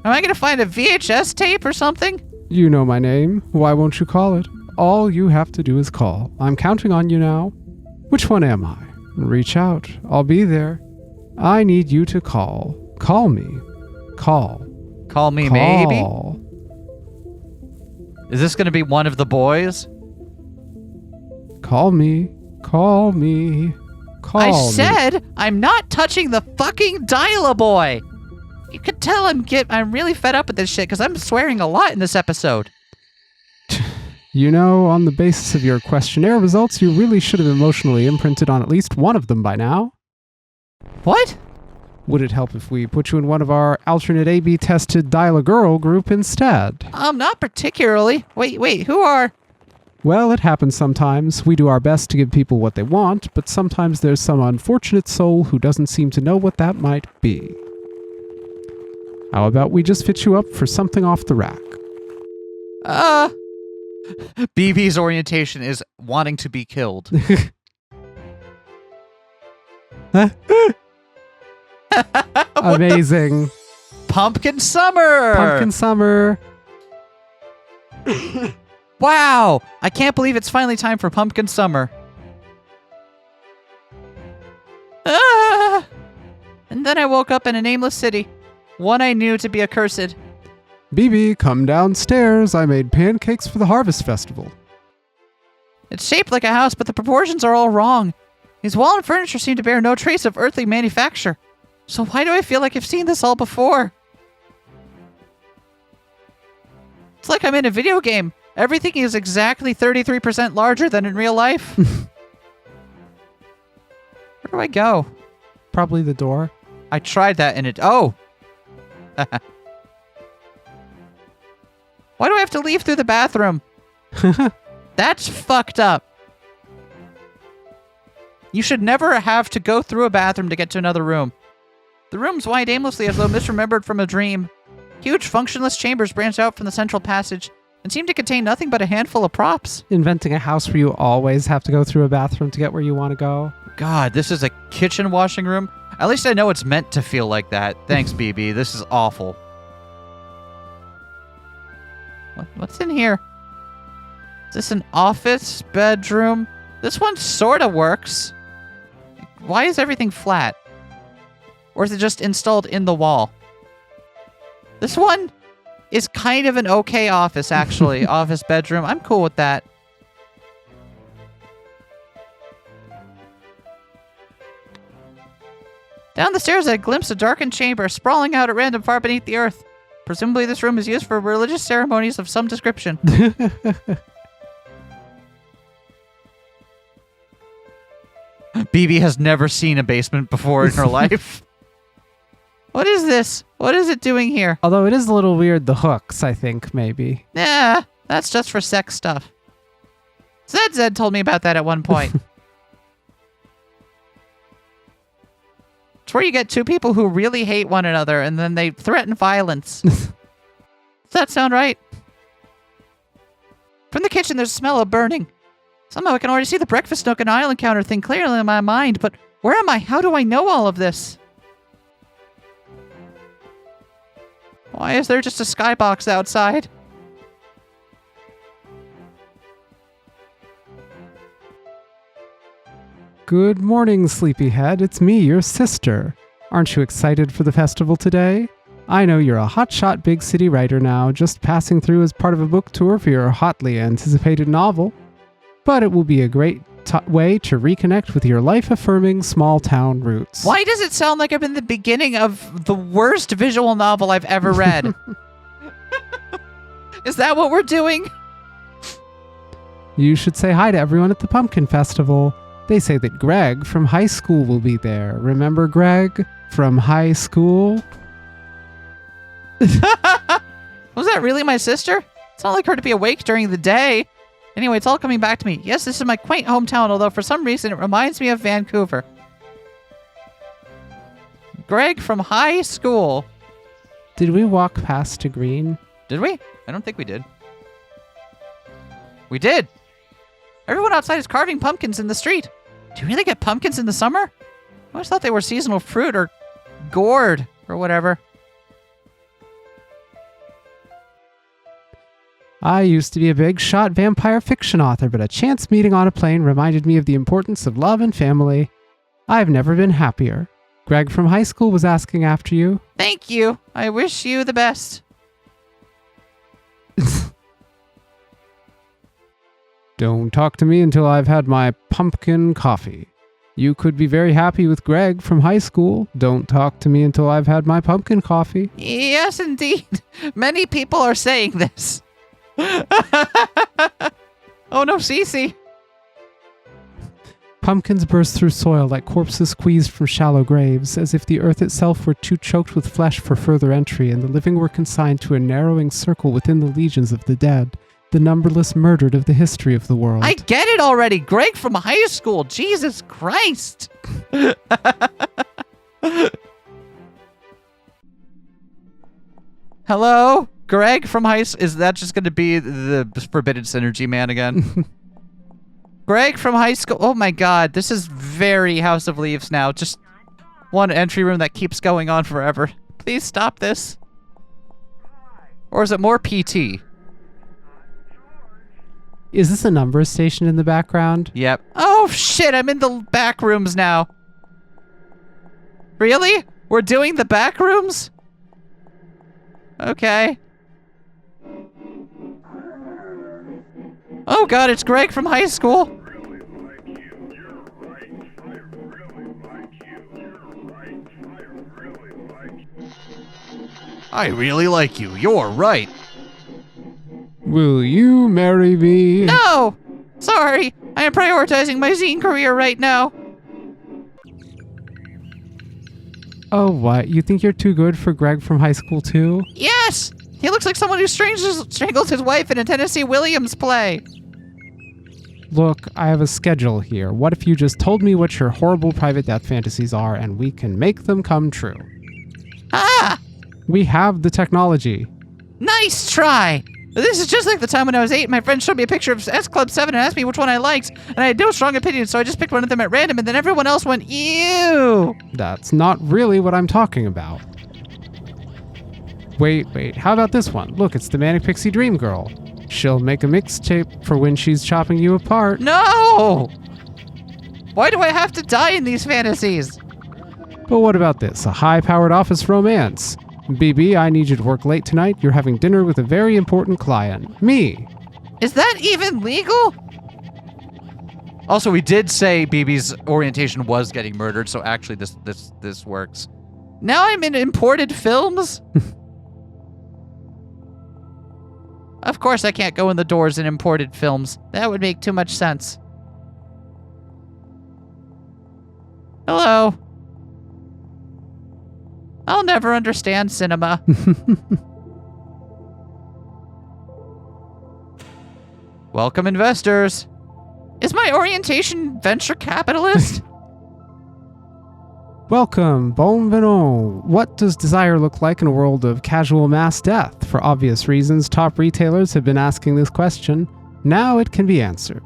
Speaker 2: Am I going to find a VHS tape or something?
Speaker 1: You know my name. Why won't you call it? All you have to do is call. I'm counting on you now. Which one am I? Reach out. I'll be there. I need you to call. Call me. Call.
Speaker 3: Call me,
Speaker 1: Call.
Speaker 3: maybe? Is this going to be one of the boys?
Speaker 1: Call me. Call me. Call
Speaker 2: I
Speaker 1: me.
Speaker 2: said I'm not touching the fucking dial-a-boy. You could tell I'm really fed up with this shit because I'm swearing a lot in this episode.
Speaker 1: You know, on the basis of your questionnaire results, you really should have emotionally imprinted on at least one of them by now.
Speaker 2: What?
Speaker 1: Would it help if we put you in one of our alternate A/B tested dial-a-girl group instead?
Speaker 2: Not particularly. Wait, who are...
Speaker 1: Well, it happens sometimes. We do our best to give people what they want, but sometimes there's some unfortunate soul who doesn't seem to know what that might be. How about we just fit you up for something off the rack?
Speaker 3: BB's orientation is wanting to be killed.
Speaker 1: Amazing.
Speaker 3: Pumpkin Summer!
Speaker 1: Pumpkin Summer.
Speaker 3: Wow! I can't believe it's finally time for Pumpkin Summer.
Speaker 2: And then I woke up in a nameless city. One I knew to be accursed.
Speaker 1: BB, come downstairs. I made pancakes for the Harvest Festival.
Speaker 2: It's shaped like a house, but the proportions are all wrong. These wall and furniture seem to bear no trace of earthly manufacture. So why do I feel like I've seen this all before? It's like I'm in a video game. Everything is exactly 33% larger than in real life. Where do I go?
Speaker 1: Probably the door.
Speaker 3: I tried that and it... Oh!
Speaker 2: Why do I have to leave through the bathroom? That's fucked up. You should never have to go through a bathroom to get to another room. The rooms wind aimlessly as though misremembered from a dream. Huge, functionless chambers branch out from the central passage and seem to contain nothing but a handful of props.
Speaker 1: Inventing a house where you always have to go through a bathroom to get where you want to go.
Speaker 3: God, this is a kitchen washing room? At least I know it's meant to feel like that. Thanks, BB. This is awful.
Speaker 2: What's in here? Is this an office? Bedroom? This one sort of works. Why is everything flat? Or is it just installed in the wall? This one? is kind of an okay office, actually. Office bedroom. I'm cool with that. Down the stairs, I glimpsed a darkened chamber sprawling out at random far beneath the earth. Presumably, this room is used for religious ceremonies of some description. BB has never seen a basement before in her life. What is this? What is it doing here?
Speaker 1: Although it is a little weird, the hooks, I think, maybe.
Speaker 2: Nah, that's just for sex stuff. Zed told me about that at one point. It's where you get two people who really hate one another and then they threaten violence. Does that sound right? From the kitchen, there's a smell of burning. Somehow I can already see the breakfast nook and island counter thing clearly in my mind, but where am I? How do I know all of this? Why is there just a skybox outside?
Speaker 1: Good morning, sleepyhead. It's me, your sister. Aren't you excited for the festival today? I know you're a hotshot big city writer now, just passing through as part of a book tour for your hotly anticipated novel. But it will be a great way to reconnect with your life-affirming small-town roots.
Speaker 2: Why does it sound like I'm in the beginning of the worst visual novel I've ever read? Is that what we're doing?
Speaker 1: You should say hi to everyone at the Pumpkin Festival. They say that Greg from high school will be there. Remember Greg from high school?
Speaker 2: Was that really my sister? It's not like her to be awake during the day. Anyway, it's all coming back to me. Yes, this is my quaint hometown, although for some reason it reminds me of Vancouver. Greg from high school.
Speaker 1: Did we walk past to green?
Speaker 2: Did we? I don't think we did. We did. Everyone outside is carving pumpkins in the street. Do you really get pumpkins in the summer? I always thought they were seasonal fruit or gourd or whatever.
Speaker 1: I used to be a big shot vampire fiction author, but a chance meeting on a plane reminded me of the importance of love and family. I've never been happier. Greg from high school was asking after you.
Speaker 2: Thank you. I wish you the best.
Speaker 1: Don't talk to me until I've had my pumpkin coffee. You could be very happy with Greg from high school. Don't talk to me until I've had my pumpkin coffee.
Speaker 2: Yes, indeed. Many people are saying this. Oh no, Cece.
Speaker 1: Pumpkins burst through soil like corpses squeezed from shallow graves, as if the earth itself were too choked with flesh for further entry, and the living were consigned to a narrowing circle within the legions of the dead, the numberless murdered of the history of the world.
Speaker 2: I get it already. Greg from high school. Jesus Christ. Hello? Greg from high school. Is that just going to be the Forbidden Synergy man again? Greg from high school. Oh my god. This is very House of Leaves now. Just one entry room that keeps going on forever. Please stop this. Or is it more PT?
Speaker 1: Is this a number station in the background?
Speaker 2: Yep. Oh shit, I'm in the back rooms now. Really? We're doing the back rooms? Okay. Oh god, it's Greg from high school.
Speaker 3: I really like you. You're right.
Speaker 1: Will you marry me?
Speaker 2: No! Sorry, I am prioritizing my zine career right now.
Speaker 1: Oh, what? You think you're too good for Greg from high school, too?
Speaker 2: Yes! He looks like someone who strangled his wife in a Tennessee Williams play.
Speaker 1: Look, I have a schedule here. What if you just told me what your horrible private death fantasies are and we can make them come true?
Speaker 2: Ah!
Speaker 1: We have the technology.
Speaker 2: Nice try! This is just like the time when I was 8, my friend showed me a picture of S Club 7 and asked me which one I liked, and I had no strong opinion, so I just picked one of them at random, and then everyone else went, ew!
Speaker 1: That's not really what I'm talking about. Wait, how about this one? Look, it's the Manic Pixie Dream Girl. She'll make a mixtape for when she's chopping you apart.
Speaker 2: No! Why do I have to die in these fantasies?
Speaker 1: But what about this? A high-powered office romance. BB, I need you to work late tonight. You're having dinner with a very important client. Me.
Speaker 2: Is that even legal?
Speaker 3: Also, we did say BB's orientation was getting murdered, so actually this works.
Speaker 2: Now I'm in imported films? Of course I can't go in the doors in imported films. That would make too much sense. Hello. I'll never understand cinema.
Speaker 3: Welcome, investors.
Speaker 2: Is my orientation venture capitalist?
Speaker 1: Welcome, bon venant. What does desire look like in a world of casual mass death? For obvious reasons, top retailers have been asking this question. Now it can be answered.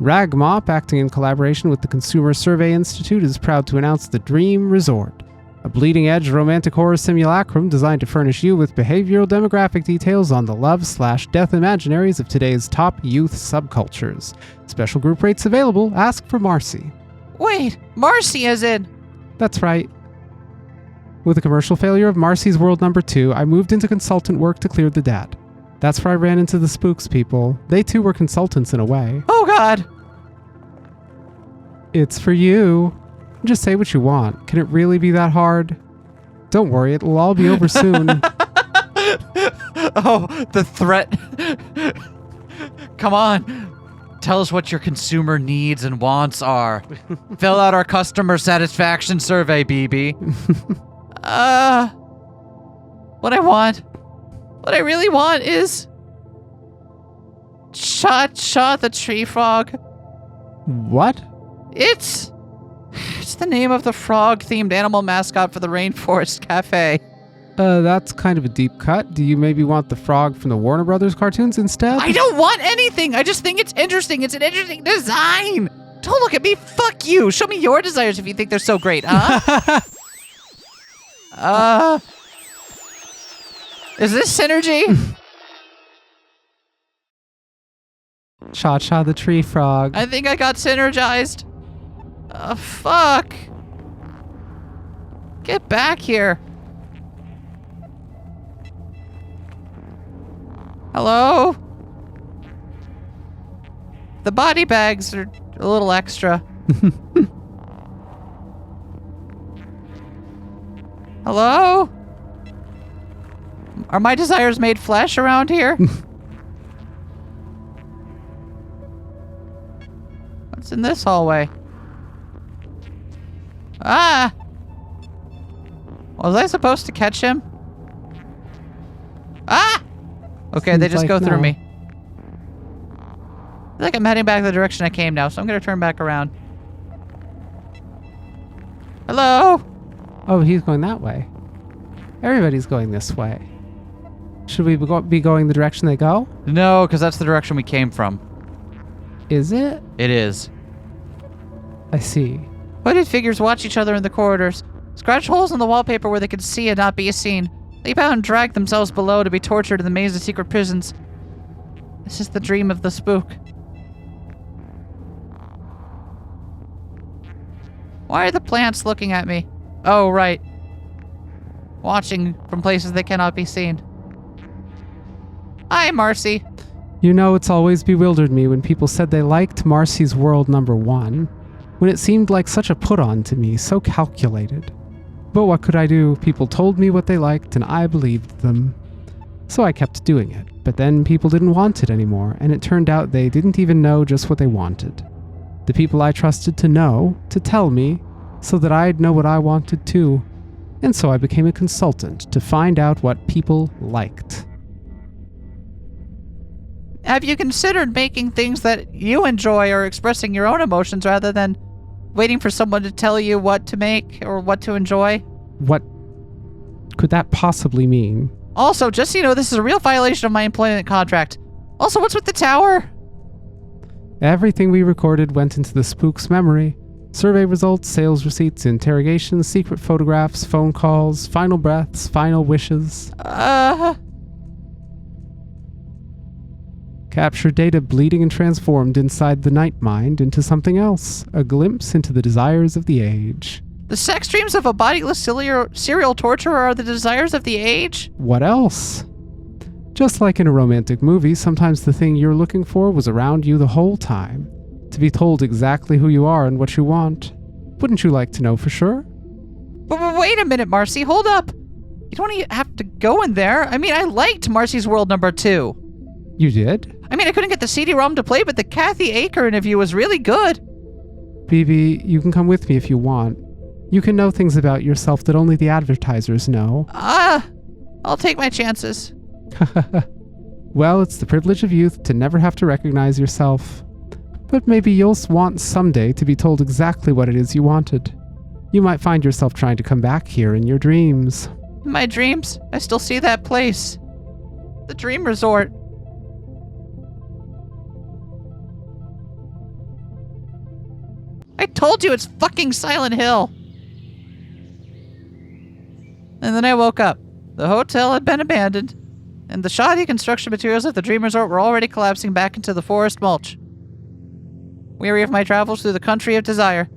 Speaker 1: Ragmop, acting in collaboration with the Consumer Survey Institute, is proud to announce the Dream Resort, a bleeding-edge romantic horror simulacrum designed to furnish you with behavioral demographic details on the love/death imaginaries of today's top youth subcultures. Special group rates available. Ask for Marcy.
Speaker 2: Wait, Marcy is in.
Speaker 1: That's right. With the commercial failure of Marcy's World number 2, I moved into consultant work to clear the debt. That's where I ran into the spooks people. They too were consultants in a way.
Speaker 2: Oh God.
Speaker 1: It's for you. Just say what you want. Can it really be that hard? Don't worry, it'll all be over soon.
Speaker 3: Oh, the threat. Come on. Tell us what your consumer needs and wants are. Fill out our customer satisfaction survey, BB.
Speaker 2: What I really want is Cha-Cha the tree frog.
Speaker 1: What?
Speaker 2: It's the name of the frog-themed animal mascot for the Rainforest Cafe.
Speaker 1: That's kind of a deep cut. Do you maybe want the frog from the Warner Brothers cartoons instead?
Speaker 2: I don't want anything. I just think it's interesting. It's an interesting design. Don't look at me. Fuck you. Show me your desires if you think they're so great, huh? Is this synergy?
Speaker 1: Cha-Cha the tree frog.
Speaker 2: I think I got synergized. Fuck. Get back here. Hello? The body bags are a little extra. Hello? Are my desires made flesh around here? What's in this hallway? Ah! Was I supposed to catch him? Ah! Okay, they
Speaker 1: Seems
Speaker 2: just
Speaker 1: like
Speaker 2: go through
Speaker 1: no.
Speaker 2: me. I feel like I'm heading back the direction I came now, so I'm gonna turn back around. Hello?
Speaker 1: Oh, he's going that way. Everybody's going this way. Should we be going the direction they go?
Speaker 3: No, because that's the direction we came from.
Speaker 1: Is it?
Speaker 3: It is.
Speaker 1: I see.
Speaker 2: Hooded figures watch each other in the corridors, scratch holes in the wallpaper where they can see and not be seen, leap out and drag themselves below to be tortured in the maze of secret prisons. This is the dream of the spook. Why are the plants looking at me? Oh, right. Watching from places they cannot be seen. Hi, Marcy.
Speaker 1: You know, it's always bewildered me when people said they liked Marcy's World number 1, when it seemed like such a put-on to me, so calculated. But what could I do? People told me what they liked, and I believed them. So I kept doing it, but then people didn't want it anymore, and it turned out they didn't even know just what they wanted. The people I trusted to know, to tell me, so that I'd know what I wanted too. And so I became a consultant to find out what people liked.
Speaker 2: Have you considered making things that you enjoy or expressing your own emotions rather than waiting for someone to tell you what to make or what to enjoy?
Speaker 1: What could that possibly mean?
Speaker 2: Also, just so you know, this is a real violation of my employment contract. Also, what's with the tower?
Speaker 1: Everything we recorded went into the spook's memory. Survey results, sales receipts, interrogations, secret photographs, phone calls, final breaths, final wishes. Capture data bleeding and transformed inside the night mind into something else, a glimpse into the desires of the age.
Speaker 2: The sex dreams of a bodiless serial torturer are the desires of the age?
Speaker 1: What else? Just like in a romantic movie, sometimes the thing you're looking for was around you the whole time. To be told exactly who you are and what you want. Wouldn't you like to know for sure?
Speaker 2: But wait a minute, Marcy, hold up. You don't even have to go in there. I mean, I liked Marcy's World #2.
Speaker 1: You did?
Speaker 2: I mean, I couldn't get the CD-ROM to play, but the Kathy Aker interview was really good.
Speaker 1: BB, you can come with me if you want. You can know things about yourself that only the advertisers know.
Speaker 2: I'll take my chances.
Speaker 1: Well, it's the privilege of youth to never have to recognize yourself. But maybe you'll want someday to be told exactly what it is you wanted. You might find yourself trying to come back here in your dreams.
Speaker 2: My dreams? I still see that place. The Dream Resort. I told you it's fucking Silent Hill. And then I woke up. The hotel had been abandoned, and the shoddy construction materials of the Dream Resort were already collapsing back into the forest mulch. Weary of my travels through the country of desire,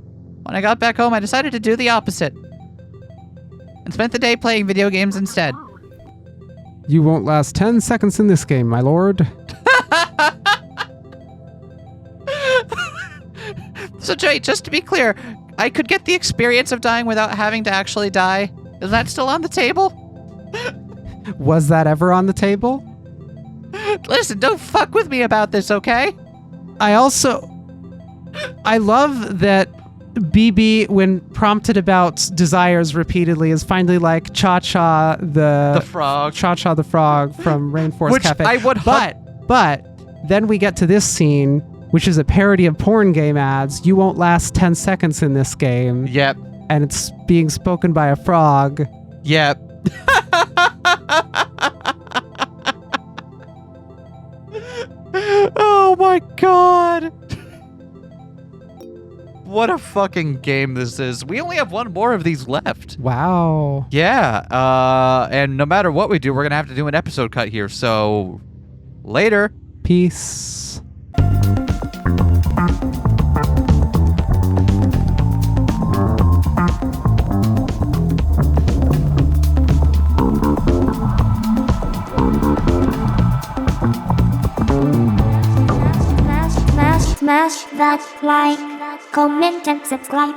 Speaker 2: when I got back home I decided to do the opposite. And spent the day playing video games instead.
Speaker 1: You won't last 10 seconds in this game, my lord.
Speaker 2: So Joey, just to be clear, I could get the experience of dying without having to actually die. Is that still on the table?
Speaker 1: Was that ever on the table?
Speaker 2: Listen, don't fuck with me about this, okay?
Speaker 1: I love that BB, when prompted about desires repeatedly, is finally like Cha-Cha the
Speaker 2: frog.
Speaker 1: Cha-Cha the frog from Rainforest
Speaker 2: Which
Speaker 1: Cafe.
Speaker 2: I would
Speaker 1: but then we get to this scene, which is a parody of porn game ads. You won't last 10 seconds in this game.
Speaker 2: Yep.
Speaker 1: And it's being spoken by a frog.
Speaker 2: Yep. Oh my god. What a fucking game this is. We only have one more of these left.
Speaker 1: Wow.
Speaker 2: Yeah, and no matter what we do, we're going to have to do an episode cut here. So, later.
Speaker 1: Peace.
Speaker 4: Smash that like, comment and subscribe.